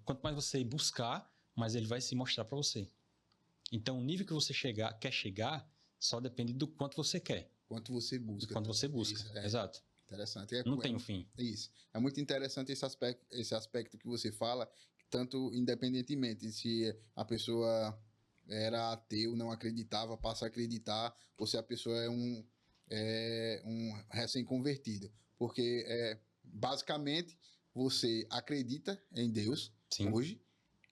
quanto mais você buscar, mais ele vai se mostrar para você. Então, o nível que você quer chegar, só depende do quanto você quer. Quanto você busca. Do quanto você busca, isso, exato. Interessante. Não tem um fim. Isso. É muito interessante esse aspecto que você fala, tanto independentemente se a pessoa era ateu, não acreditava, passa a acreditar, ou se a pessoa é um recém-convertido. Porque, basicamente, você acredita em Deus hoje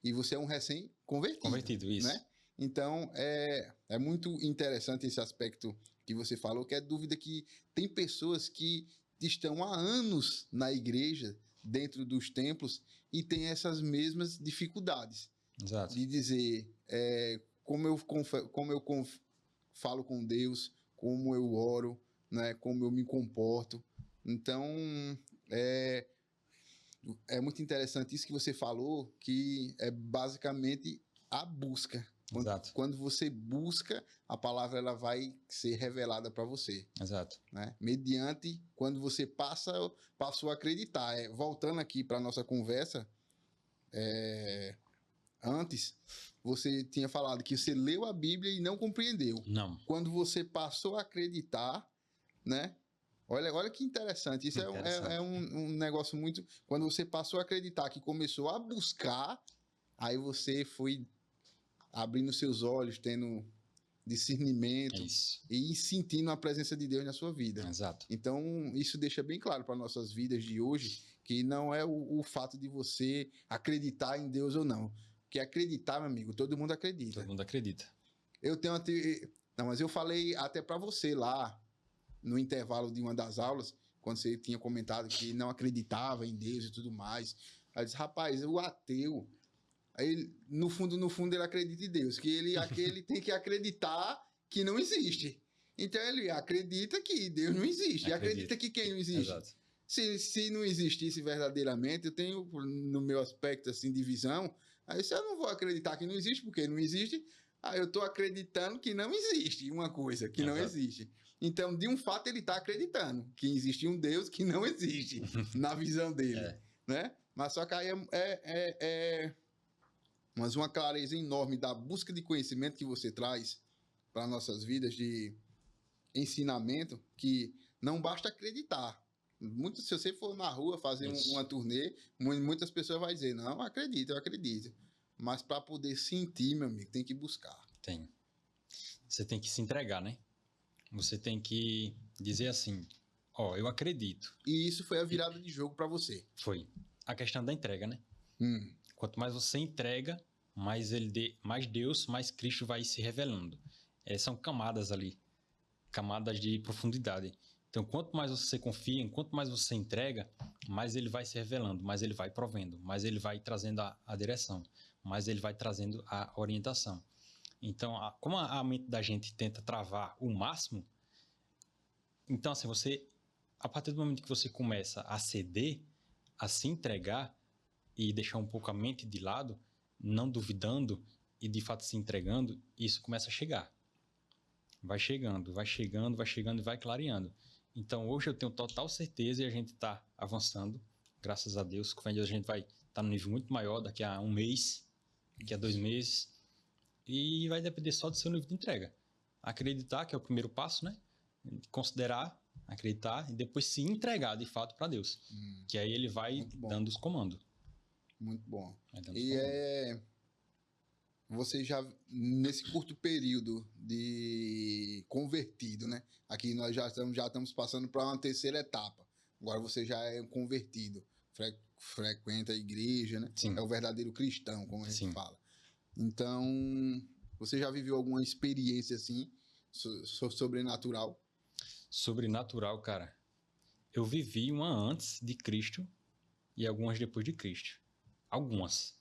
e você é um recém-convertido. Convertido, isso. Né? Então, é muito interessante esse aspecto que você falou, que é dúvida que tem pessoas que estão há anos na igreja, dentro dos templos, e têm essas mesmas dificuldades. Exato. De dizer como eu falo com Deus, como eu oro, né, como eu me comporto. Então, é muito interessante isso que você falou, que é basicamente a busca. Quando você busca, a palavra ela vai ser revelada para você. Exato. Né? Mediante passou a acreditar. Voltando aqui para a nossa conversa, antes, você tinha falado que você leu a Bíblia e não compreendeu. Não. Quando você passou a acreditar, né? Olha que interessante. Isso é um negócio muito... Quando você passou a acreditar, que começou a buscar, aí você foi abrindo seus olhos, tendo discernimento e sentindo a presença de Deus na sua vida. Exato. Então, isso deixa bem claro para nossas vidas de hoje, que não é o fato de você acreditar em Deus ou não. Porque acreditar, meu amigo, todo mundo acredita. Todo mundo acredita. Eu tenho Não, mas eu falei até para você lá, no intervalo de uma das aulas, quando você tinha comentado que não acreditava em Deus e tudo mais. Aí eu disse, rapaz, o ateu... Aí, no fundo, ele acredita em Deus, que ele tem que acreditar que não existe. Então, ele acredita que Deus não existe. Acredita que quem não existe? Exato. Se não existisse verdadeiramente, eu tenho, no meu aspecto assim, de visão, aí eu não vou acreditar que não existe, porque não existe, aí eu estou acreditando que não existe uma coisa, que não existe. Então, de um fato, ele está acreditando que existe um Deus que não existe, na visão dele. Né? Mas só que aí mas uma clareza enorme da busca de conhecimento que você traz para nossas vidas, de ensinamento, que não basta acreditar. Se você for na rua fazer uma turnê, muitas pessoas vão dizer, não, eu acredito. Mas para poder sentir, meu amigo, tem que buscar. Tem. Você tem que se entregar, né? Você tem que dizer assim, eu acredito. E isso foi a virada de jogo para você. Foi. A questão da entrega, né? Quanto mais você entrega, mais Deus, mais Cristo vai se revelando. São camadas ali, camadas de profundidade. Então, quanto mais você confia, quanto mais você entrega, mais ele vai se revelando, mais ele vai provendo, mais ele vai trazendo a direção, mais ele vai trazendo a orientação. Então, como a mente da gente tenta travar o máximo, então, assim, a partir do momento que você começa a ceder, a se entregar e deixar um pouco a mente de lado, não duvidando e de fato se entregando, isso começa a chegar. Vai chegando e vai clareando. Então hoje eu tenho total certeza e a gente está avançando, graças a Deus. Com a gente vai estar num nível muito maior daqui a 1 mês, daqui a 2 meses. E vai depender só do seu nível de entrega. Acreditar, que é o primeiro passo, né? Considerar, acreditar e depois se entregar de fato para Deus. Que aí ele vai dando os comandos. Muito bom. E você já, nesse curto período de convertido, né? Aqui nós já estamos passando para uma terceira etapa. Agora você já é um convertido, frequenta a igreja, né? Sim. É o verdadeiro cristão, como a gente fala. Então, você já viveu alguma experiência assim, sobrenatural? Sobrenatural, cara. Eu vivi uma antes de Cristo e algumas depois de Cristo. Algumas.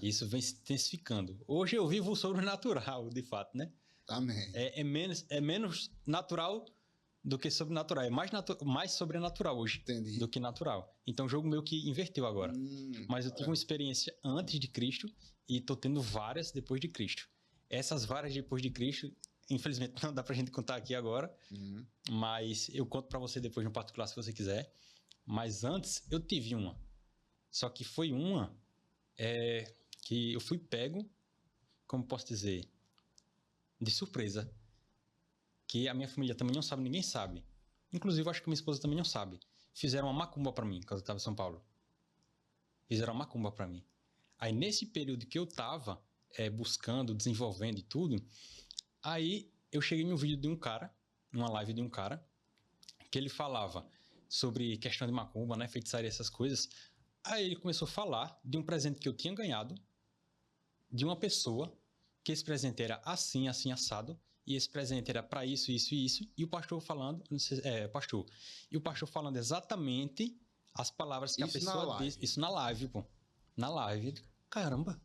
Isso vem se intensificando. Hoje eu vivo o sobrenatural, de fato, né? Amém. É menos natural do que sobrenatural. É mais sobrenatural hoje. Entendi. Do que natural. Então o jogo meio que inverteu agora. Mas eu tive uma experiência antes de Cristo e tô tendo várias depois de Cristo. Essas várias depois de Cristo, infelizmente não dá pra gente contar aqui agora, mas eu conto pra você depois no particular se você quiser. Mas antes eu tive uma. Só que foi uma que eu fui pego, como posso dizer, de surpresa. Que a minha família também não sabe, ninguém sabe. Inclusive, eu acho que minha esposa também não sabe. Fizeram uma macumba pra mim, quando eu tava em São Paulo. Fizeram uma macumba pra mim. Aí, nesse período que eu tava buscando, desenvolvendo e tudo, aí eu cheguei no vídeo de um cara, numa live de um cara, que ele falava sobre questão de macumba, né, feitiçaria, essas coisas. Aí ele começou a falar de um presente que eu tinha ganhado, de uma pessoa, que esse presente era assim, assim, assado, e esse presente era para isso, isso e isso, e o pastor falando, e o pastor falando exatamente as palavras que a pessoa disse. Isso na live, pô. Na live. Caramba.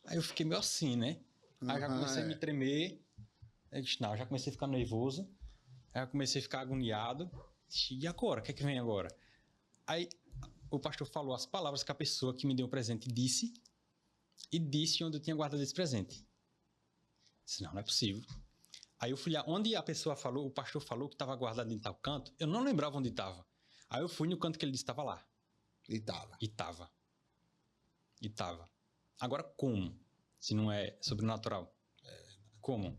Aí eu fiquei meio assim, né? Aí já comecei a me tremer. Eu disse, não, já comecei a ficar nervoso. Aí eu comecei a ficar agoniado. E agora? O que é que vem agora? Aí o pastor falou as palavras que a pessoa que me deu o presente disse, e disse onde eu tinha guardado esse presente. Disse, não é possível. Aí eu fui lá, onde a pessoa falou, o pastor falou que estava guardado em tal canto, eu não lembrava onde estava. Aí eu fui no canto que ele disse que estava lá. E estava. Agora como? Se não é sobrenatural. Como?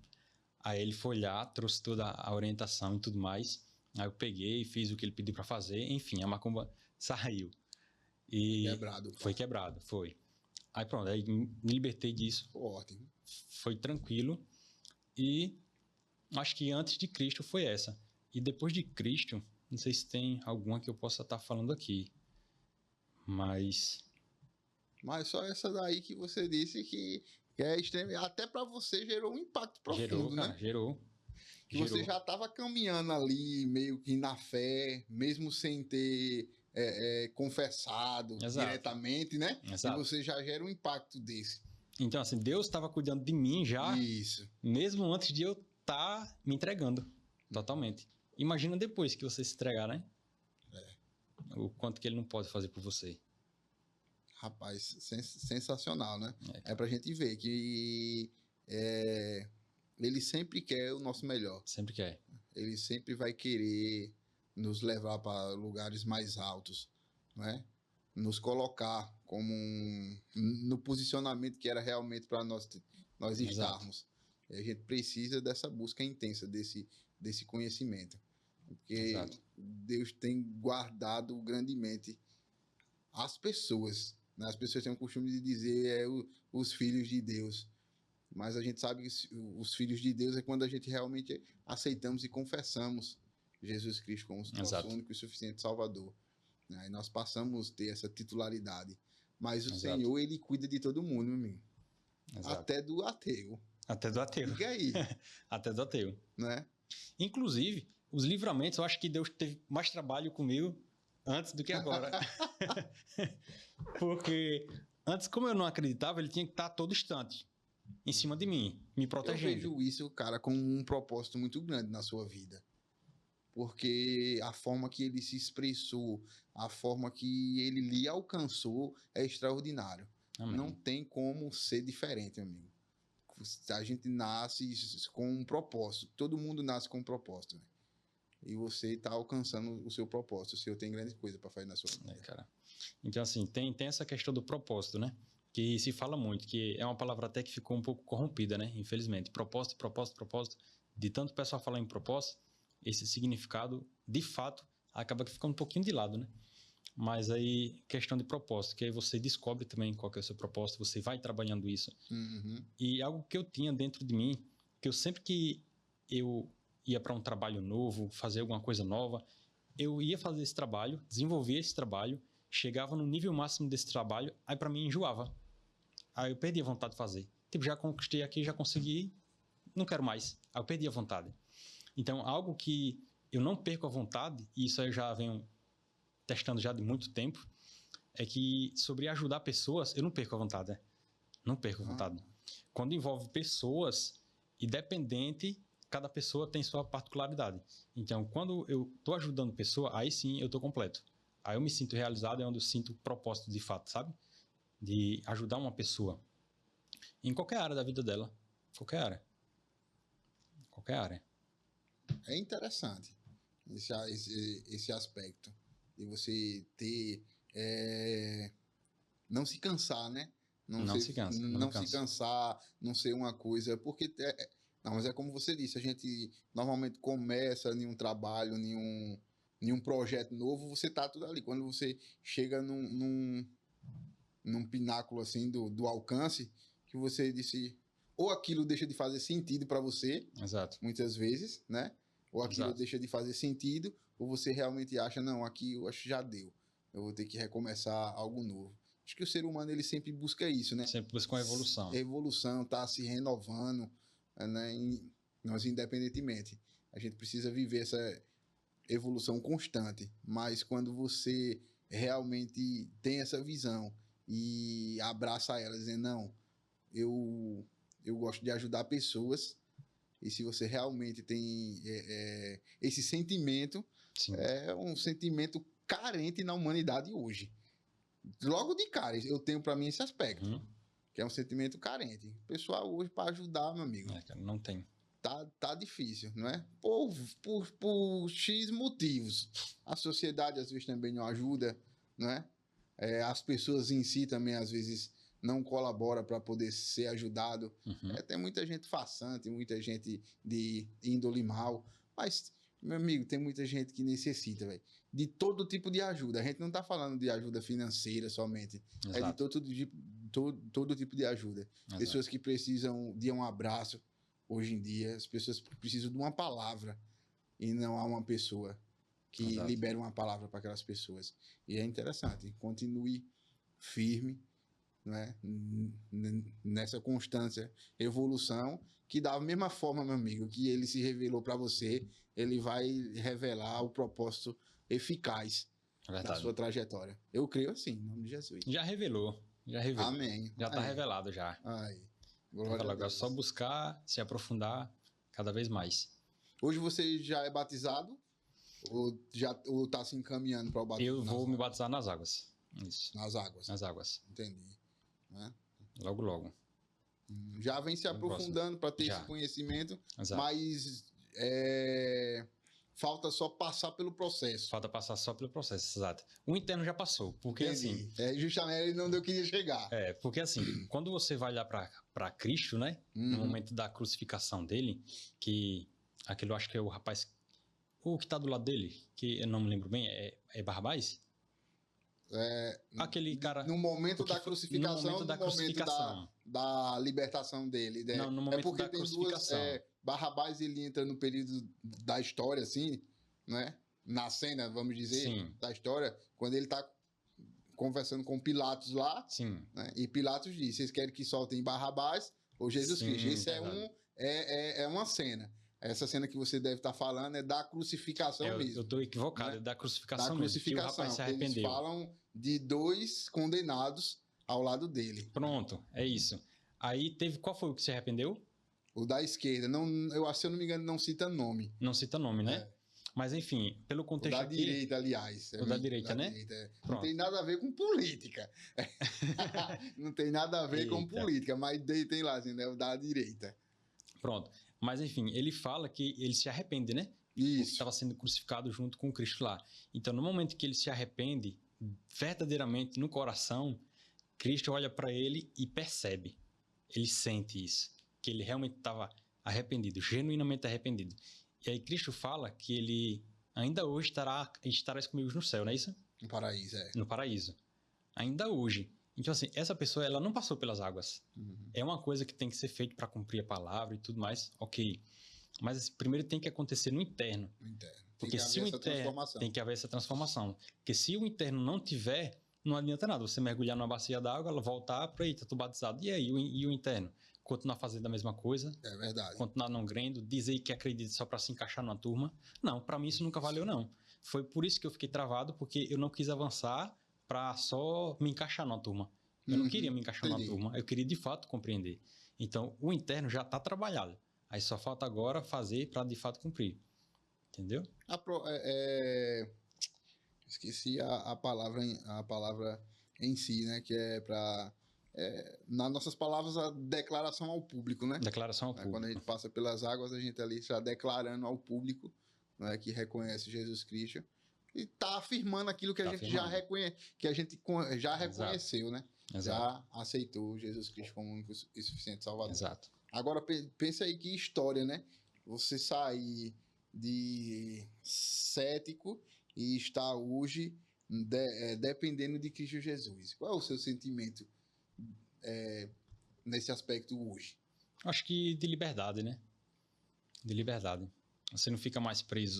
Aí ele foi lá, trouxe toda a orientação e tudo mais. Aí eu peguei, fiz o que ele pediu para fazer. Enfim, a macumba saiu. E foi quebrado. Aí pronto, aí me libertei disso. Ótimo. Foi tranquilo. E acho que antes de Cristo foi essa. E depois de Cristo, não sei se tem alguma que eu possa estar falando aqui. Mas só essa daí que você disse que é extremo. Até para você gerou um impacto profundo, né? Gerou. Que você já estava caminhando ali meio que na fé, mesmo sem ter confessado diretamente, né? Exato. E você já gera um impacto desse. Então, assim, Deus estava cuidando de mim já, Isso. Mesmo antes de eu estar me entregando totalmente. Imagina depois que você se entregar, né? O quanto que ele não pode fazer por você. Rapaz, sensacional, né? É pra gente ver que ele sempre quer o nosso melhor. Sempre quer. Ele sempre vai querer nos levar para lugares mais altos, né? Nos colocar como no posicionamento que era realmente para nós estarmos. E a gente precisa dessa busca intensa, desse conhecimento. Porque Deus tem guardado grandemente as pessoas. Né? As pessoas têm o costume de dizer os filhos de Deus. Mas a gente sabe que os filhos de Deus é quando a gente realmente aceitamos e confessamos Jesus Cristo como nosso único e suficiente Salvador. Aí nós passamos a ter essa titularidade. Mas o Senhor, Ele cuida de todo mundo, meu amigo. Até do ateu. Até do ateu. Fica aí. Até do ateu. Né? Inclusive, os livramentos, eu acho que Deus teve mais trabalho comigo antes do que agora. Porque antes, como eu não acreditava, ele tinha que estar todo instante em cima de mim, me protegendo. Eu vejo isso, cara, com um propósito muito grande na sua vida. Porque a forma que ele se expressou, a forma que ele lhe alcançou é extraordinário. Amém. Não tem como ser diferente, amigo. A gente nasce com um propósito. Todo mundo nasce com um propósito. Né? E você está alcançando o seu propósito. O Senhor tem grande coisa para fazer na sua vida. Cara. Então, assim, tem essa questão do propósito, né? Que se fala muito, que é uma palavra até que ficou um pouco corrompida, né? Infelizmente. Propósito. De tanto o pessoal falar em propósito, esse significado, de fato, acaba que fica um pouquinho de lado, né? Mas aí, questão de propósito, que aí você descobre também qual que é o seu propósito, você vai trabalhando isso. E algo que eu tinha dentro de mim, que eu sempre que eu ia para um trabalho novo, fazer alguma coisa nova, eu ia fazer esse trabalho, desenvolvia esse trabalho, chegava no nível máximo desse trabalho, aí para mim enjoava. Aí eu perdi a vontade de fazer. Tipo, já conquistei aqui, já consegui, não quero mais. Aí eu perdi a vontade. Então, algo que eu não perco a vontade, e isso eu já venho testando já de muito tempo, é que sobre ajudar pessoas, eu não perco a vontade, né? Não perco a vontade. Quando envolve pessoas, independente, cada pessoa tem sua particularidade. Então, quando eu estou ajudando pessoa, aí sim eu estou completo. Aí eu me sinto realizado, é onde eu sinto o propósito de fato, sabe? De ajudar uma pessoa em qualquer área da vida dela. Qualquer área. Qualquer área. É interessante esse aspecto de você ter... não se cansar, né? Não se cansar, não ser uma coisa... Porque... não, mas é como você disse, a gente normalmente começa em um trabalho, em um projeto novo, você tá tudo ali. Quando você chega num pináculo assim do alcance, que você disse... Ou aquilo deixa de fazer sentido para você, Exato. Muitas vezes, né? Ou aquilo deixa de fazer sentido, ou você realmente acha, não, aqui eu acho que já deu. Eu vou ter que recomeçar algo novo. Acho que o ser humano, ele sempre busca isso, né? Sempre busca uma evolução. Evolução, tá se renovando, né? Nós, independentemente, a gente precisa viver essa evolução constante. Mas quando você realmente tem essa visão e abraça ela, dizendo, não, eu gosto de ajudar pessoas, e se você realmente tem esse sentimento, Sim. é um sentimento carente na humanidade hoje. Logo de cara, eu tenho para mim esse aspecto, que é um sentimento carente. O pessoal hoje, para ajudar, meu amigo, não tem. Tá difícil, não é? Por X motivos. A sociedade, às vezes, também não ajuda, não é? As pessoas em si também, às vezes, não colabora para poder ser ajudado. Tem muita gente farsante, muita gente de índole mal, mas, meu amigo, tem muita gente que necessita, velho, de todo tipo de ajuda. A gente não está falando de ajuda financeira somente, Exato. É de todo tipo de ajuda. Exato. Pessoas que precisam de um abraço, hoje em dia, as pessoas precisam de uma palavra e não há uma pessoa que Exato. libere uma palavra para aquelas pessoas. E é interessante, continue firme, né, nessa constância, evolução, que da mesma forma, meu amigo, que ele se revelou para você, ele vai revelar o propósito eficaz da sua trajetória. Eu creio assim, em nome de Jesus. Já revelou. Amém. Já está revelado já. Agora é só buscar, se aprofundar cada vez mais. Hoje você já é batizado? Ou está se encaminhando para o batismo? Eu vou me batizar nas águas. Isso. Nas águas? Nas águas. Entendi. Né? Logo, logo. Já vem se aprofundando para ter esse conhecimento, Exato. Mas falta só passar pelo processo. Falta passar só pelo processo, exato. O interno já passou, porque Entendi. assim... justamente ele não deu que ia chegar. Porque assim, quando você vai lá para Cristo, né? No momento da crucificação dele, que aquele eu acho que é o rapaz... O que está do lado dele, que eu não me lembro bem, é Barrabás? Aquele cara... No momento da crucificação, no momento da libertação dele. Né? Não, no momento porque da tem crucificação. Barrabás, ele entra no período da história, assim, né? Na cena, vamos dizer, Sim. Da história, quando ele está conversando com Pilatos lá, Sim. Né? E Pilatos diz, vocês querem que soltem Barrabás ou Jesus Cristo? Isso é uma cena. Essa cena que você deve estar falando é da crucificação mesmo. Eu estou equivocado, né? É da crucificação mesmo. Da crucificação, que o rapaz se arrependeu. Eles falam de 2 condenados ao lado dele. Pronto, é isso. Aí teve... Qual foi o que se arrependeu? O da esquerda. Não, se eu não me engano, não cita nome. Não cita nome, né? Mas, enfim, pelo contexto o da direita, aliás. O da direita, né? Não tem nada a ver com política. Não tem nada a ver com política, mas tem lá, assim, né? O da direita. Pronto. Mas, enfim, ele fala que ele se arrepende, né? Isso. Estava sendo crucificado junto com Cristo lá. Então, no momento que ele se arrepende, verdadeiramente, no coração, Cristo olha para ele e percebe. Ele sente isso. Que ele realmente estava arrependido, genuinamente arrependido. E aí Cristo fala que ele ainda hoje estarás comigo no céu, não é isso? No paraíso, No paraíso. Ainda hoje. Então, assim, essa pessoa, ela não passou pelas águas. É uma coisa que tem que ser feita para cumprir a palavra e tudo mais, ok. Mas assim, primeiro tem que acontecer no interno. Porque se o interno... Tem que haver essa transformação. Porque se o interno não tiver, não adianta nada. Você mergulhar numa bacia d'água, ela voltar para eita, tô batizado. E aí, e o interno? Continuar fazendo a mesma coisa. É verdade. Continuar não crendo, dizer que acredita só para se encaixar numa turma. Não, para mim isso nunca valeu, não. Foi por isso que eu fiquei travado, porque eu não quis avançar para só me encaixar numa turma. Eu não queria me encaixar numa turma, eu queria de fato compreender. Então, o interno já está trabalhado. Aí só falta agora fazer para de fato cumprir. Entendeu? Esqueci a palavra em si, né? Que é para... nas nossas palavras, a declaração ao público, né? Declaração ao público. Quando a gente passa pelas águas, a gente ali está declarando ao público, né, que reconhece Jesus Cristo e está afirmando aquilo que a gente já reconheceu, né? Exato. Já aceitou Jesus Cristo como único e suficiente Salvador. Exato. Agora, pensa aí que história, né? Você sair de cético e estar hoje dependendo de Cristo Jesus. Qual é o seu sentimento nesse aspecto hoje? Acho que de liberdade, né? De liberdade. Você não fica mais preso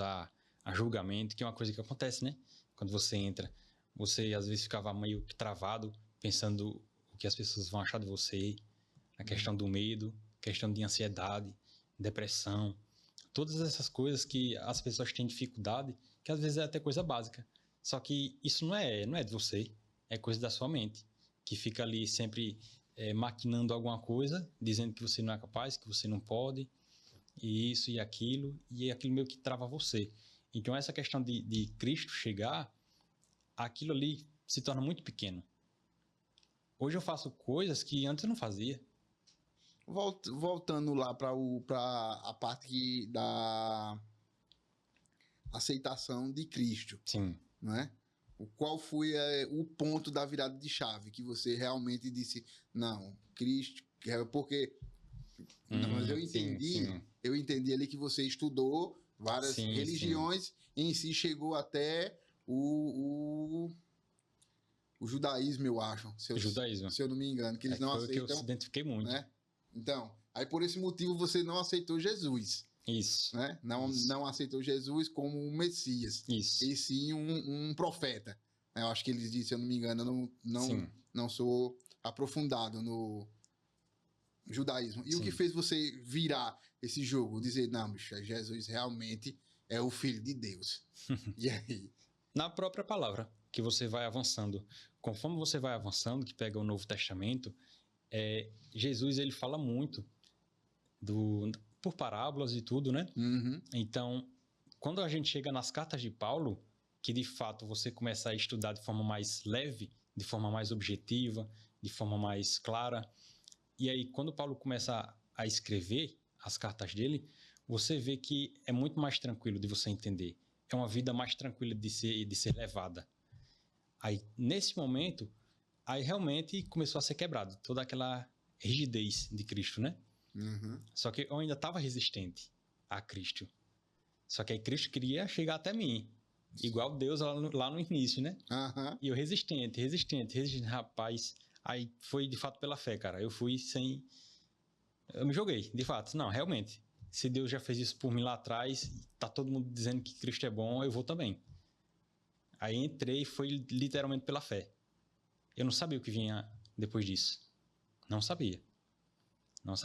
a julgamento, que é uma coisa que acontece, né? Quando você entra, você às vezes ficava meio que travado, pensando o que as pessoas vão achar de você, a questão do medo, questão de ansiedade, depressão, todas essas coisas que as pessoas têm dificuldade, que às vezes é até coisa básica. Só que isso não é de você, é coisa da sua mente, que fica ali sempre maquinando alguma coisa, dizendo que você não é capaz, que você não pode, e isso e aquilo meio que trava você. Então essa questão de Cristo chegar, aquilo ali se torna muito pequeno. Hoje eu faço coisas que antes eu não fazia. Voltando lá para a parte da aceitação de Cristo. Sim. Né? Qual foi o ponto da virada de chave que você realmente disse, não, Cristo, porque mas eu entendi ali que você estudou várias religiões e em si chegou até o judaísmo, eu acho. Judaísmo. Se eu não me engano, que eles não aceitam. Foi o que eu se identifiquei muito. Né? Então, aí por esse motivo você não aceitou Jesus. Isso. Né? Não aceitou Jesus como um Messias. Isso. E sim um profeta. Eu acho que eles dizem, se eu não me engano, não sou aprofundado no judaísmo. E o que fez você virar esse jogo? Dizer, não, bicho, Jesus realmente é o Filho de Deus. E aí? Na própria palavra, que você vai avançando. Conforme você vai avançando, que pega o Novo Testamento, Jesus ele fala muito por parábolas e tudo, né? Uhum. Então, quando a gente chega nas cartas de Paulo, que de fato você começa a estudar de forma mais leve, de forma mais objetiva, de forma mais clara, e aí quando Paulo começa a escrever as cartas dele, você vê que é muito mais tranquilo de você entender. É uma vida mais tranquila de ser levada. Aí, nesse momento, aí realmente começou a ser quebrado toda aquela rigidez de Cristo, né? Uhum. Só que eu ainda estava resistente a Cristo. Só que aí Cristo queria chegar até mim. Igual Deus lá no início, né? Uhum. E eu resistente. Rapaz, aí foi de fato pela fé, cara. Eu fui sem... Eu me joguei, de fato. Não, realmente. Se Deus já fez isso por mim lá atrás, tá todo mundo dizendo que Cristo é bom, eu vou também. Aí entrei e foi literalmente pela fé. Eu não sabia o que vinha depois disso. Não sabia.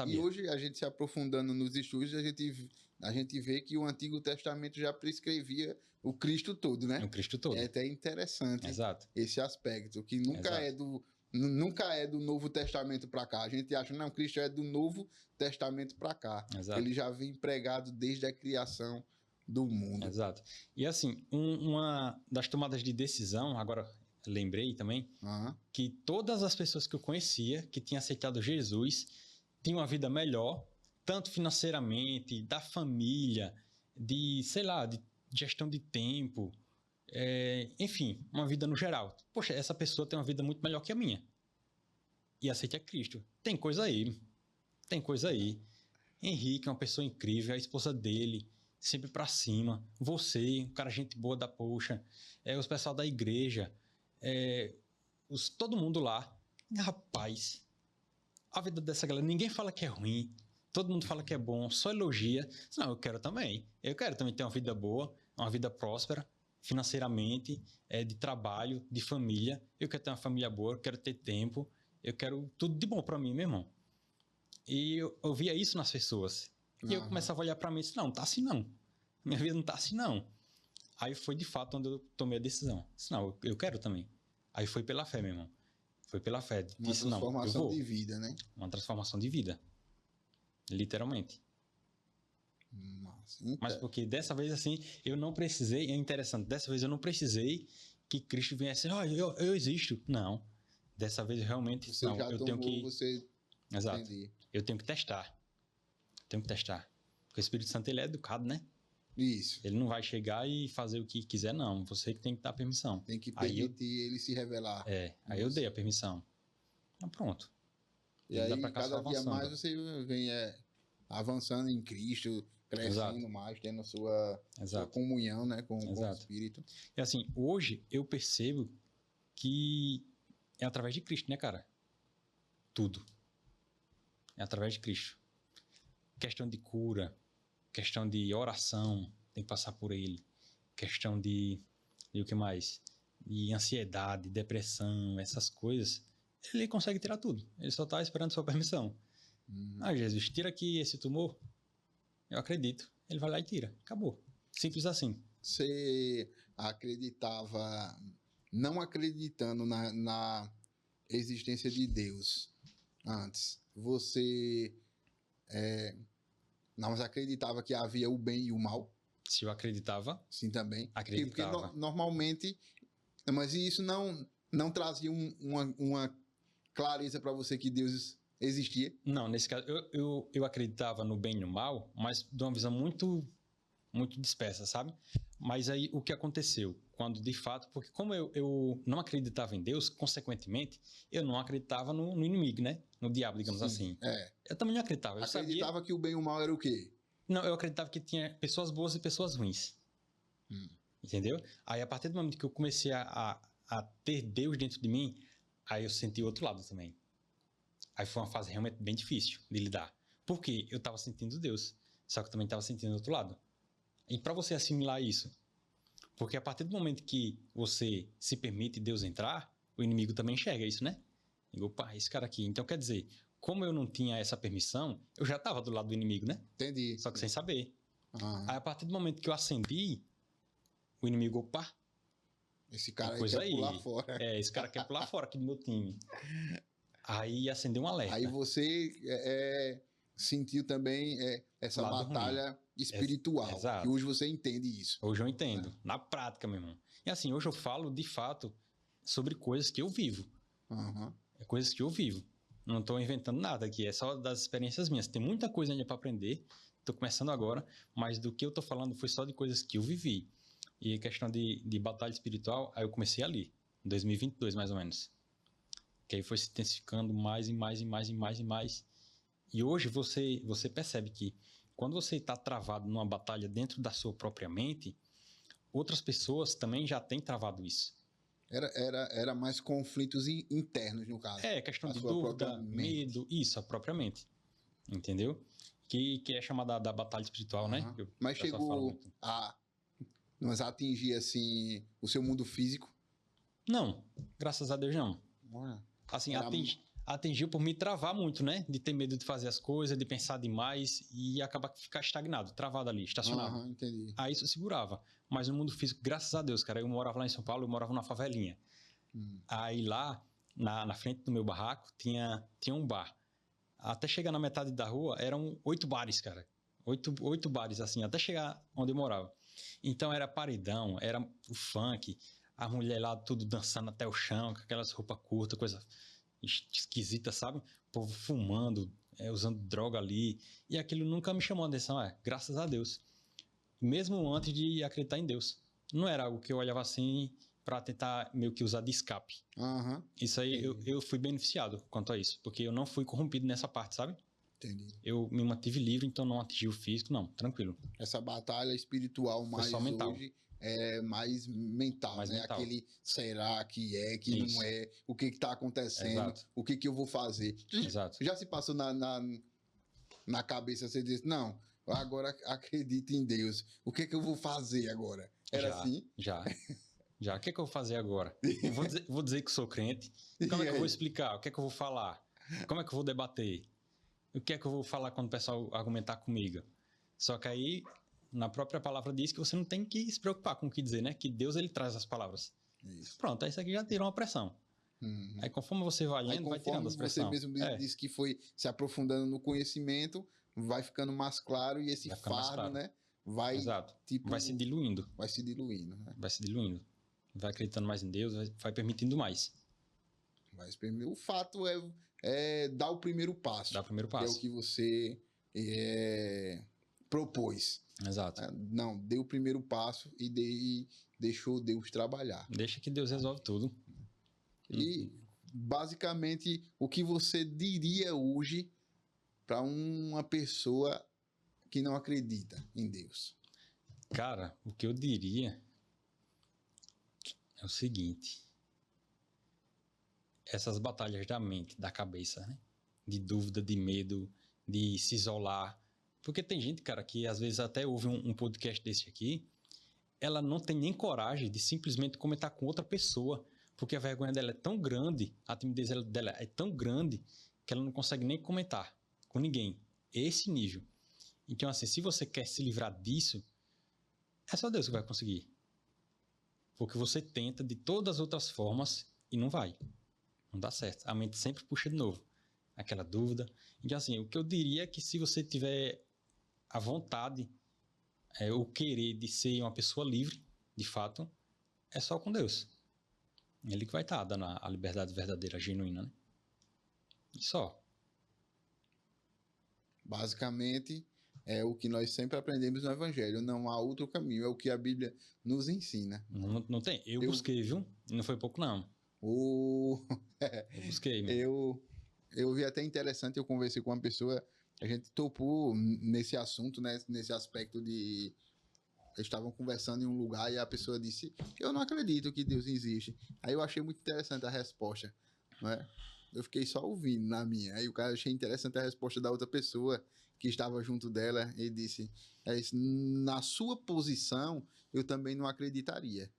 E hoje, a gente se aprofundando nos estudos, a gente vê que o Antigo Testamento já prescrevia o Cristo todo, né? O Cristo todo. É até interessante. Exato. Esse aspecto, que nunca é do Novo Testamento para cá. A gente acha, não, Cristo é do Novo Testamento para cá. Exato. Ele já vem pregado desde a criação do mundo. Exato. E assim, uma das tomadas de decisão, agora lembrei também, que todas as pessoas que eu conhecia, que tinham aceitado Jesus, tinham uma vida melhor, tanto financeiramente, da família, de, sei lá, de gestão de tempo, enfim, uma vida no geral. Poxa, essa pessoa tem uma vida muito melhor que a minha. E aceita Cristo. Tem coisa aí. Henrique é uma pessoa incrível, a esposa dele, sempre pra cima. Você, um cara gente boa da poxa. Os pessoal da igreja. Todo mundo lá. Rapaz, a vida dessa galera, ninguém fala que é ruim. Todo mundo fala que é bom, só elogia. Não, eu quero também. Eu quero também ter uma vida boa, uma vida próspera, financeiramente, de trabalho, de família. Eu quero ter uma família boa, eu quero ter tempo. Eu quero tudo de bom pra mim, meu irmão. E eu via isso nas pessoas. E eu começava a olhar pra mim e disse, não tá assim não. Minha vida não tá assim não. Aí foi de fato onde eu tomei a decisão. Disse, não, eu quero também. Aí foi pela fé, meu irmão. Foi pela fé. Uma transformação de vida, né? Uma transformação de vida. Literalmente. Nossa, mas porque dessa vez, assim, eu não precisei... É interessante. Dessa vez eu não precisei que Cristo viesse... eu existo. Não. Dessa vez, realmente... Você não, já eu tomou, tenho que... você... Exato. Entendi. Eu tenho que testar. Porque o Espírito Santo, ele é educado, né? Isso. Ele não vai chegar e fazer o que quiser, não. Você que tem que dar permissão. Tem que permitir ele se revelar. Aí eu dei a permissão. Então, pronto. E aí, cada dia mais você vem avançando em Cristo, crescendo mais, tendo sua comunhão, né, com o Espírito. E assim, hoje eu percebo que é através de Cristo, né, cara? Tudo. É através de Cristo. Questão de cura, questão de oração, tem que passar por ele. Questão de o que mais? De ansiedade, depressão, essas coisas. Ele consegue tirar tudo. Ele só está esperando sua permissão. Jesus, tira aqui esse tumor. Eu acredito. Ele vai lá e tira. Acabou. Simples assim. Você acreditava, não acreditando na existência de Deus antes, você não acreditava que havia o bem e o mal? Se eu acreditava? Sim, também. Acreditava. Porque normalmente... Mas isso não trazia uma clareza para você que Deus existia? Não, nesse caso, eu acreditava no bem e no mal, mas de uma visão muito, muito dispersa, sabe? Mas aí, o que aconteceu? Quando, de fato... Porque como eu não acreditava em Deus, consequentemente, eu não acreditava no inimigo, né? No diabo, digamos assim. Eu também não acreditava. Eu acreditava que o bem e o mal era o quê? Não, eu acreditava que tinha pessoas boas e pessoas ruins. Entendeu? Aí, a partir do momento que eu comecei a ter Deus dentro de mim, aí eu senti o outro lado também. Aí foi uma fase realmente bem difícil de lidar. Por quê? Eu estava sentindo Deus, só que eu também estava sentindo o outro lado. E para você assimilar isso, porque a partir do momento que você se permite Deus entrar, o inimigo também enxerga isso, né? Digo, opa, esse cara aqui. Então, quer dizer, como eu não tinha essa permissão, eu já estava do lado do inimigo, né? Entendi. Só que sem saber. Aí, a partir do momento que eu acendi, o inimigo, opa, esse cara aí quer pular fora. Esse cara quer pular fora aqui do meu time. Aí acendeu um alerta. Aí você sentiu também essa batalha ruim. Espiritual. Exato. E hoje você entende isso. Hoje eu entendo. Na prática, meu irmão. E assim, hoje eu falo, de fato, sobre coisas que eu vivo. É coisas que eu vivo. Não estou inventando nada aqui. É só das experiências minhas. Tem muita coisa ainda para aprender. Estou começando agora. Mas do que eu estou falando foi só de coisas que eu vivi. E a questão de batalha espiritual, aí eu comecei ali. Em 2022, mais ou menos. Que aí foi se intensificando mais e mais e mais e mais e mais. E hoje você percebe que quando você está travado numa batalha dentro da sua própria mente, outras pessoas também já têm travado isso. Era mais conflitos internos, no caso. Questão de dúvida, medo, isso, a própria mente. Entendeu? Que é chamada da batalha espiritual, né? Mas chegou a atingir, assim, o seu mundo físico? Não, graças a Deus não. Assim, atingiu por me travar muito, né? De ter medo de fazer as coisas, de pensar demais e acabar ficar estagnado, travado ali, estacionado. Entendi. Aí isso segurava. Mas no mundo físico, graças a Deus, cara, eu morava lá em São Paulo, eu morava numa favelinha. Aí lá, na frente do meu barraco, tinha um bar. Até chegar na metade da rua, eram 8 bares, cara. 8 bares, assim, até chegar onde eu morava. Então era paredão, era o funk, a mulher lá tudo dançando até o chão, com aquelas roupas curtas, coisa esquisita, sabe? O povo fumando, usando droga ali. E aquilo nunca me chamou a atenção, graças a Deus. Mesmo antes de acreditar em Deus. Não era algo que eu olhava assim para tentar meio que usar de escape. Isso aí eu fui beneficiado quanto a isso, porque eu não fui corrompido nessa parte, sabe? Entendi. Eu me mantive livre, então não atingi o físico, não, tranquilo. Essa batalha espiritual mais hoje é mais mental, né? Mental. Aquele será que é, que isso. Não é, o que está acontecendo, exato. O que eu vou fazer. Exato. Já se passou na cabeça, você disse, não, agora acredito em Deus, o que eu vou fazer agora? Era assim? Já. O que eu vou fazer agora? Vou dizer que sou crente, como é que eu vou explicar? O que é que eu vou falar? Como é que eu vou debater? O que é que eu vou falar quando o pessoal argumentar comigo? Só que aí, na própria palavra diz que você não tem que se preocupar com o que dizer, né? Que Deus, ele traz as palavras. Isso. Pronto, aí isso aqui já tirou uma pressão. Aí conforme você vai lendo, vai tirando as pressões. Você mesmo disse que foi se aprofundando no conhecimento, vai ficando mais claro e esse fardo, claro, né? Vai, exato. Tipo, vai se diluindo. Vai se diluindo. Né? Vai se diluindo. Vai acreditando mais em Deus, vai permitindo mais. O fato é dar o primeiro passo. Dar o primeiro passo. Que é o que você propôs. Exato. Não, deu o primeiro passo e deixou Deus trabalhar. Deixa que Deus resolve tudo. E, basicamente, o que você diria hoje para uma pessoa que não acredita em Deus? Cara, o que eu diria é o seguinte. Essas batalhas da mente, da cabeça, né? De dúvida, de medo, de se isolar. Porque tem gente, cara, que às vezes até ouve um podcast desse aqui, ela não tem nem coragem de simplesmente comentar com outra pessoa, porque a vergonha dela é tão grande, a timidez dela é tão grande, que ela não consegue nem comentar com ninguém. Esse nível. Então, assim, se você quer se livrar disso, é só Deus que vai conseguir. Porque você tenta de todas as outras formas e não vai. Não dá certo. A mente sempre puxa de novo. Aquela dúvida. Então, assim, o que eu diria é que se você tiver a vontade, o querer de ser uma pessoa livre, de fato, é só com Deus. Ele que vai estar dando a liberdade verdadeira, genuína, né? E só. Basicamente, é o que nós sempre aprendemos no Evangelho. Não há outro caminho. É o que a Bíblia nos ensina. Não tem. Eu busquei, viu? E não foi pouco, não. Eu busquei, mano. Eu vi até interessante, eu conversei com uma pessoa, a gente topou nesse assunto, né? Nesse aspecto de... Eles estavam conversando em um lugar e a pessoa disse, eu não acredito que Deus existe. Aí eu achei muito interessante a resposta, não é? Eu fiquei só ouvindo na minha. Aí o cara achei interessante a resposta da outra pessoa que estava junto dela e disse, na sua posição, eu também não acreditaria.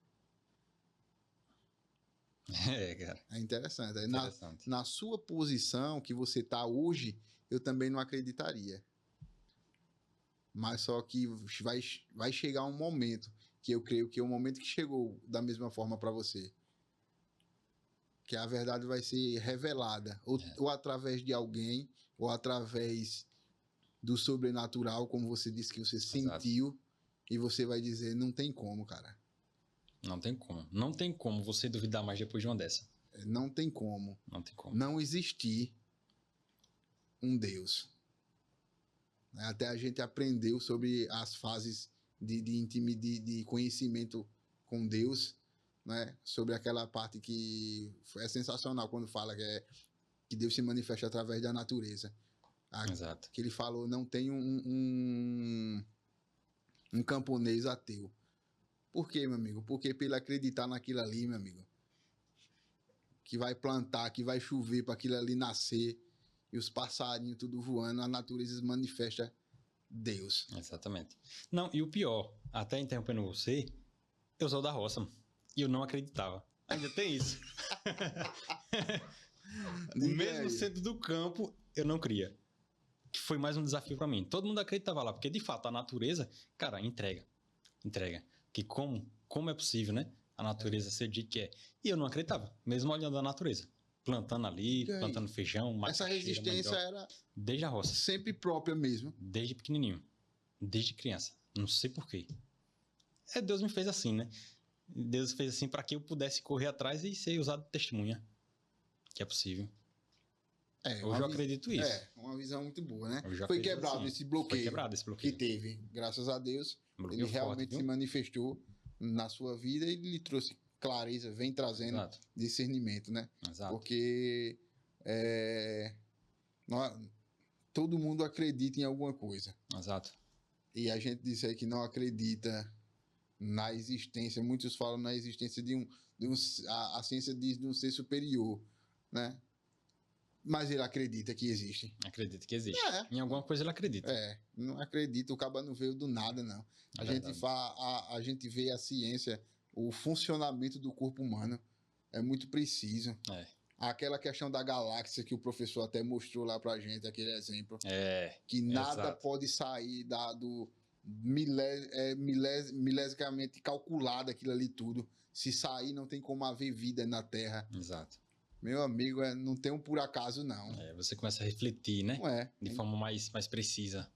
Cara. É interessante. Na sua posição que você está hoje, eu também não acreditaria. Mas só que vai chegar um momento, que eu creio que é o momento que chegou da mesma forma para você. Que a verdade vai ser revelada, ou através de alguém, ou através do sobrenatural, como você disse que você sentiu, e você vai dizer, não tem como, cara. Não tem como. Não tem como você duvidar mais depois de uma dessa. Não tem como. Não tem como. Não existir um Deus. Até a gente aprendeu sobre as fases de conhecimento com Deus, né? Sobre aquela parte que é sensacional quando fala que Deus se manifesta através da natureza. Exato. Que ele falou, não tem um camponês ateu. Por quê, meu amigo? Porque para ele acreditar naquilo ali, meu amigo, que vai plantar, que vai chover para aquilo ali nascer, e os passarinhos tudo voando, a natureza manifesta Deus. Exatamente. Não, e o pior, até interrompendo você, eu sou da roça e eu não acreditava. Ainda tem isso. Mesmo sendo do campo, eu não cria. Foi mais um desafio para mim. Todo mundo acreditava lá, porque de fato a natureza, cara, entrega. Que como é possível, né? A natureza ser de que é. E eu não acreditava, mesmo olhando a natureza. Plantando ali, plantando feijão, macaxeira. Essa resistência era desde a roça. Sempre própria mesmo. Desde pequenininho. Desde criança. Não sei porquê. Deus me fez assim, né? Deus fez assim para que eu pudesse correr atrás e ser usado de testemunha. Que é possível. Hoje eu acredito isso. Uma visão muito boa, né? Foi quebrado assim. Esse bloqueio. Foi quebrado esse bloqueio. Que teve. Graças a Deus, ele realmente se manifestou na sua vida e lhe trouxe clareza, vem trazendo discernimento, né? Exato. Porque todo mundo acredita em alguma coisa. Exato. E a gente diz aí que não acredita na existência, muitos falam na existência a ciência diz de um ser superior, né? Mas ele acredita que existe. Acredita que existe. Em alguma coisa ele acredita. Não acredita, o cabo não veio do nada, não. A gente vê a ciência, o funcionamento do corpo humano é muito preciso. Aquela questão da galáxia que o professor até mostrou lá pra gente, aquele exemplo. Que nada pode sair do milesicamente calculado aquilo ali tudo. Se sair, não tem como haver vida na Terra. Exato. Meu amigo, não tem um por acaso, não. Você começa a refletir, né? Não é. De forma mais precisa.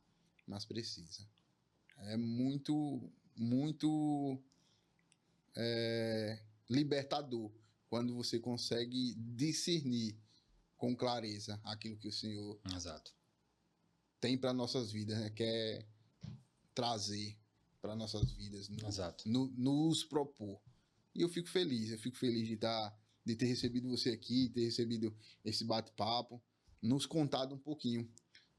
Mais precisa. É muito, muito libertador quando você consegue discernir com clareza aquilo que o Senhor Exato. tem para nossas vidas, né? Quer trazer para nossas vidas, nos propor. E eu fico feliz de ter recebido você aqui, ter recebido esse bate-papo, nos contado um pouquinho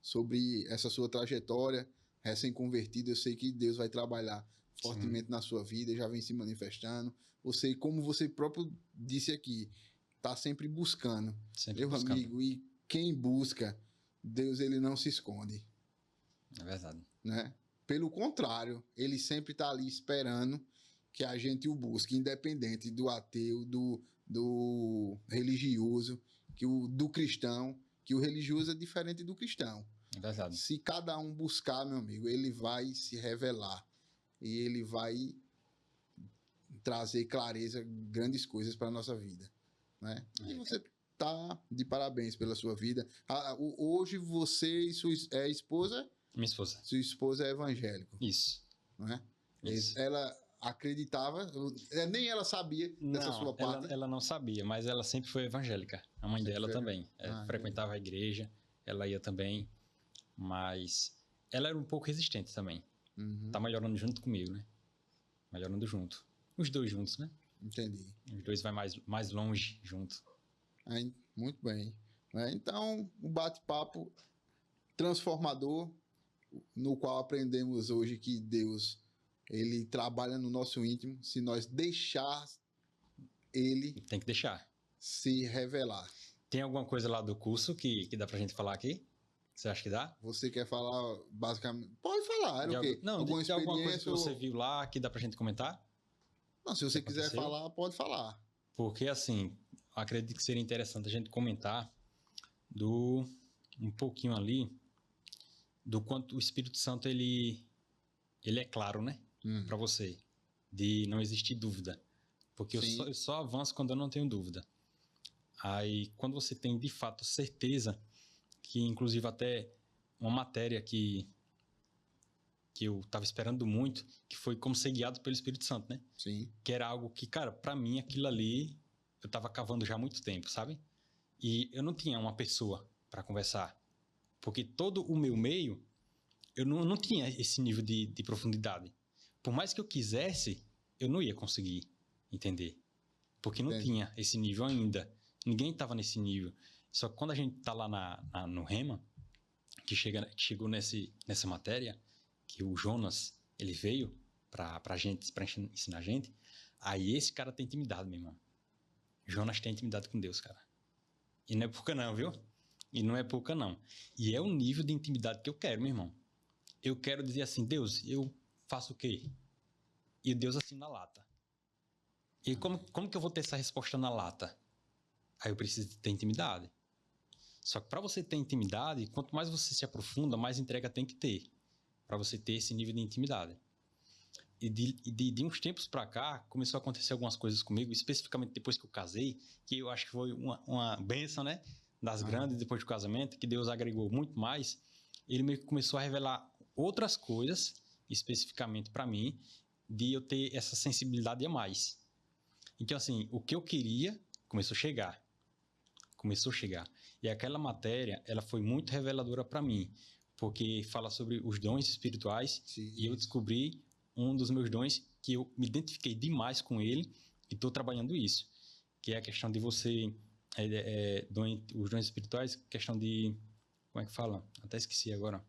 sobre essa sua trajetória recém-convertido. Eu sei que Deus vai trabalhar fortemente na sua vida, já vem se manifestando. Você, como você próprio disse aqui, está sempre buscando. Meu amigo, e quem busca, Deus ele não se esconde. É verdade. Né? Pelo contrário, ele sempre está ali esperando que a gente o busque, independente do ateu, do religioso, do cristão, que o religioso é diferente do cristão. É verdade. Se cada um buscar, meu amigo, ele vai se revelar e ele vai trazer clareza, grandes coisas para a nossa vida. Né? E você tá de parabéns pela sua vida. Hoje você e sua esposa... Minha esposa. Sua esposa é evangélica. Isso. Não é? Isso. Ela acreditava, nem ela sabia dessa sua parte. Ela não sabia, mas ela sempre foi evangélica. A mãe dela também. Frequentava a igreja, ela ia também, mas ela era um pouco resistente também. Tá melhorando junto comigo, né? Melhorando junto. Os dois juntos, né? Entendi. Os dois vai mais longe junto. Muito bem. Então, um bate-papo transformador, no qual aprendemos hoje que Deus, ele trabalha no nosso íntimo, se nós deixar ele... Tem que deixar. Se revelar. Tem alguma coisa lá do curso que dá pra gente falar aqui? Você acha que dá? Você quer falar basicamente... Pode falar, era o quê? Não, alguma coisa que você viu lá que dá pra gente comentar? Não, se você quiser falar, pode falar. Porque, assim, acredito que seria interessante a gente comentar um pouquinho ali do quanto o Espírito Santo, ele é claro, né? Para você, de não existir dúvida. Porque eu só avanço quando eu não tenho dúvida. Aí, quando você tem, de fato, certeza, que inclusive até uma matéria que eu estava esperando muito, que foi como ser guiado pelo Espírito Santo, né? Sim. Que era algo que, cara, para mim, aquilo ali, eu estava cavando já há muito tempo, sabe? E eu não tinha uma pessoa para conversar. Porque todo o meu meio, eu não tinha esse nível de profundidade. Por mais que eu quisesse, eu não ia conseguir entender. Porque não tinha esse nível ainda. Ninguém estava nesse nível. Só que quando a gente está lá no Rema, que chegou nessa matéria, que o Jonas, ele veio para ensinar a gente, aí esse cara tem intimidade, meu irmão. Jonas tem intimidade com Deus, cara. E não é pouca não, viu? E não é pouca não. E é o nível de intimidade que eu quero, meu irmão. Eu quero dizer assim, Deus, eu faço o quê? E Deus assim na lata. E como que eu vou ter essa resposta na lata? Aí eu preciso ter intimidade. Só que para você ter intimidade, quanto mais você se aprofunda, mais entrega tem que ter. Para você ter esse nível de intimidade. E de uns tempos para cá, começou a acontecer algumas coisas comigo, especificamente depois que eu casei, que eu acho que foi uma bênção, né? Das grandes, depois do casamento, que Deus agregou muito mais. Ele meio que começou a revelar outras coisas, especificamente para mim, de eu ter essa sensibilidade a mais. Então, assim, o que eu queria começou a chegar. E aquela matéria, ela foi muito reveladora para mim, porque fala sobre os dons espirituais. Sim. E eu descobri um dos meus dons que eu me identifiquei demais com ele e estou trabalhando isso, que é a questão de você... os dons espirituais, questão de... Como é que fala? Até esqueci agora.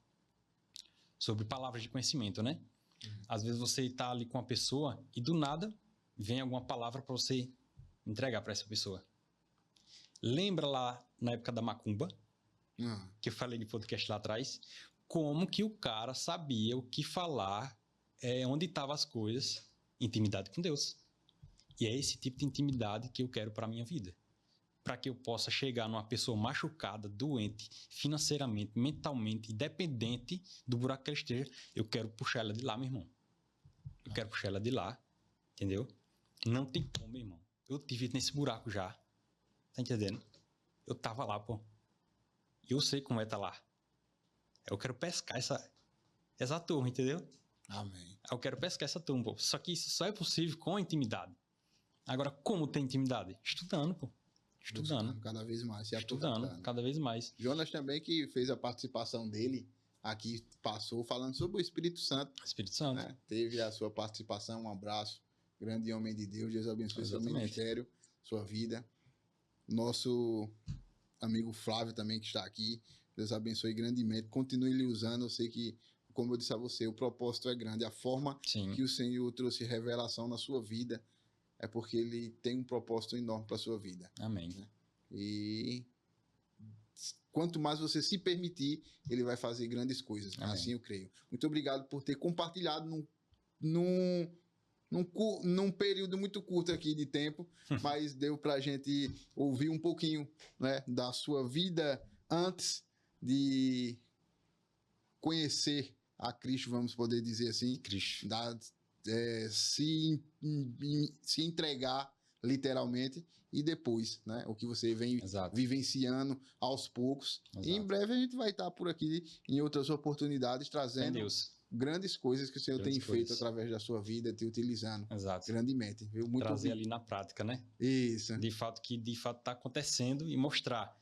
Sobre palavras de conhecimento, né? Às vezes você está ali com uma pessoa e do nada vem alguma palavra para você entregar para essa pessoa. Lembra lá na época da macumba, que eu falei de podcast lá atrás, como que o cara sabia o que falar, onde estavam as coisas, intimidade com Deus. E é esse tipo de intimidade que eu quero para a minha vida. Para que eu possa chegar numa pessoa machucada, doente, financeiramente, mentalmente, dependente do buraco que ela esteja, eu quero puxar ela de lá, meu irmão. Eu quero puxar ela de lá, entendeu? Não tem como, meu irmão. Eu tive nesse buraco já. Tá entendendo? eu tava lá, pô. E eu sei como é estar lá. Eu quero pescar essa turma, entendeu? Amém. Eu quero pescar essa turma, pô. Só que isso só é possível com intimidade. Agora, como ter intimidade? Estudando, pô. Estudando. Cada vez mais, se Estudando, cada vez mais. Jonas também, que fez a participação dele aqui, passou falando sobre o Espírito Santo. Espírito Santo. Né? Teve a sua participação, um abraço. Grande homem de Deus, Deus abençoe seu ministério, sua vida. Nosso amigo Flávio também, que está aqui, Deus abençoe grandemente. Continue lhe usando, eu sei que, como eu disse a você, o propósito é grande. A forma que o Senhor trouxe revelação na sua vida é porque ele tem um propósito enorme para a sua vida. Amém. Né? E quanto mais você se permitir, ele vai fazer grandes coisas. Amém. Assim eu creio. Muito obrigado por ter compartilhado num período muito curto aqui de tempo, mas deu para a gente ouvir um pouquinho, né, da sua vida antes de conhecer a Cristo, vamos poder dizer assim. Cristo. Se entregar literalmente e depois, né, o que você vem vivenciando aos poucos. E em breve a gente vai estar por aqui em outras oportunidades trazendo grandes coisas que o Senhor tem feito através da sua vida, te utilizando grandemente. Viu? Muito trazer ali na prática, né? Isso. De fato está acontecendo e mostrar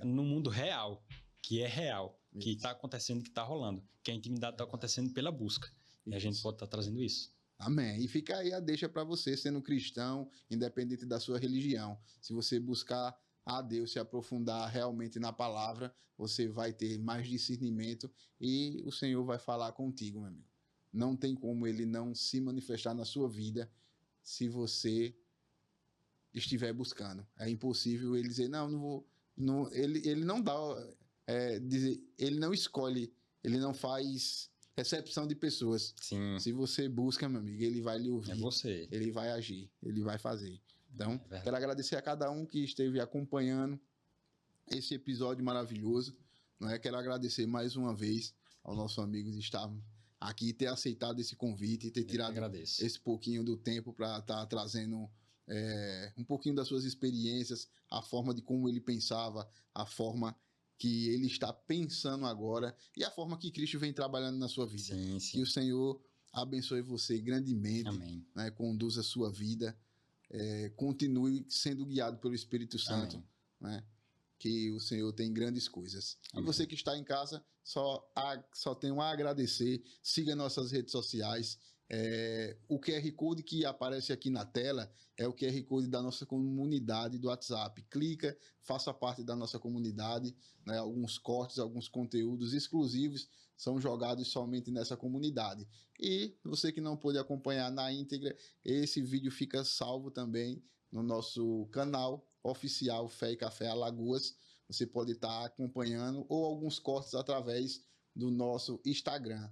no mundo real, que é real, que está acontecendo, que está rolando, que a intimidade está acontecendo pela busca. E a gente pode estar trazendo isso. Amém. E fica aí a deixa para você, sendo cristão, independente da sua religião. Se você buscar a Deus, se aprofundar realmente na palavra, você vai ter mais discernimento e o Senhor vai falar contigo, meu amigo. Não tem como ele não se manifestar na sua vida se você estiver buscando. É impossível ele dizer, não vou... Não, ele não dá... ele não escolhe, ele não faz recepção de pessoas. Sim. Se você busca, meu amigo, ele vai lhe ouvir. É você. Ele vai agir, ele vai fazer. Então, quero agradecer a cada um que esteve acompanhando esse episódio maravilhoso. Não é? Quero agradecer mais uma vez ao nosso amigo de estar aqui, ter aceitado esse convite, ter tirado esse pouquinho do tempo para estar trazendo um pouquinho das suas experiências, a forma de como ele pensava, a forma que ele está pensando agora e a forma que Cristo vem trabalhando na sua vida. Sim, sim. Que o Senhor abençoe você grandemente. Amém. Né? Conduza a sua vida. Continue sendo guiado pelo Espírito Santo, né? Que o Senhor tem grandes coisas. Amém. E você que está em casa, só tenho a agradecer. Siga nossas redes sociais. O QR Code que aparece aqui na tela é o QR Code da nossa comunidade do WhatsApp. Clica, faça parte da nossa comunidade, né? Alguns cortes, alguns conteúdos exclusivos são jogados somente nessa comunidade. E você que não pôde acompanhar na íntegra, esse vídeo fica salvo também no nosso canal oficial Fé e Café Alagoas. Você pode estar acompanhando ou alguns cortes através do nosso Instagram,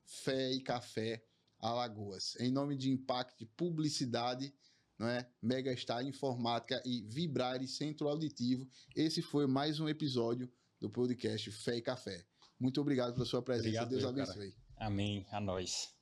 @Fé e Café Alagoas. Em nome de Impact Publicidade, não é? Megastar Informática e Vibrare Centro Auditivo, esse foi mais um episódio do podcast Fé e Café. Muito obrigado pela sua presença. Obrigado, Deus abençoe. Cara. Amém. A nós.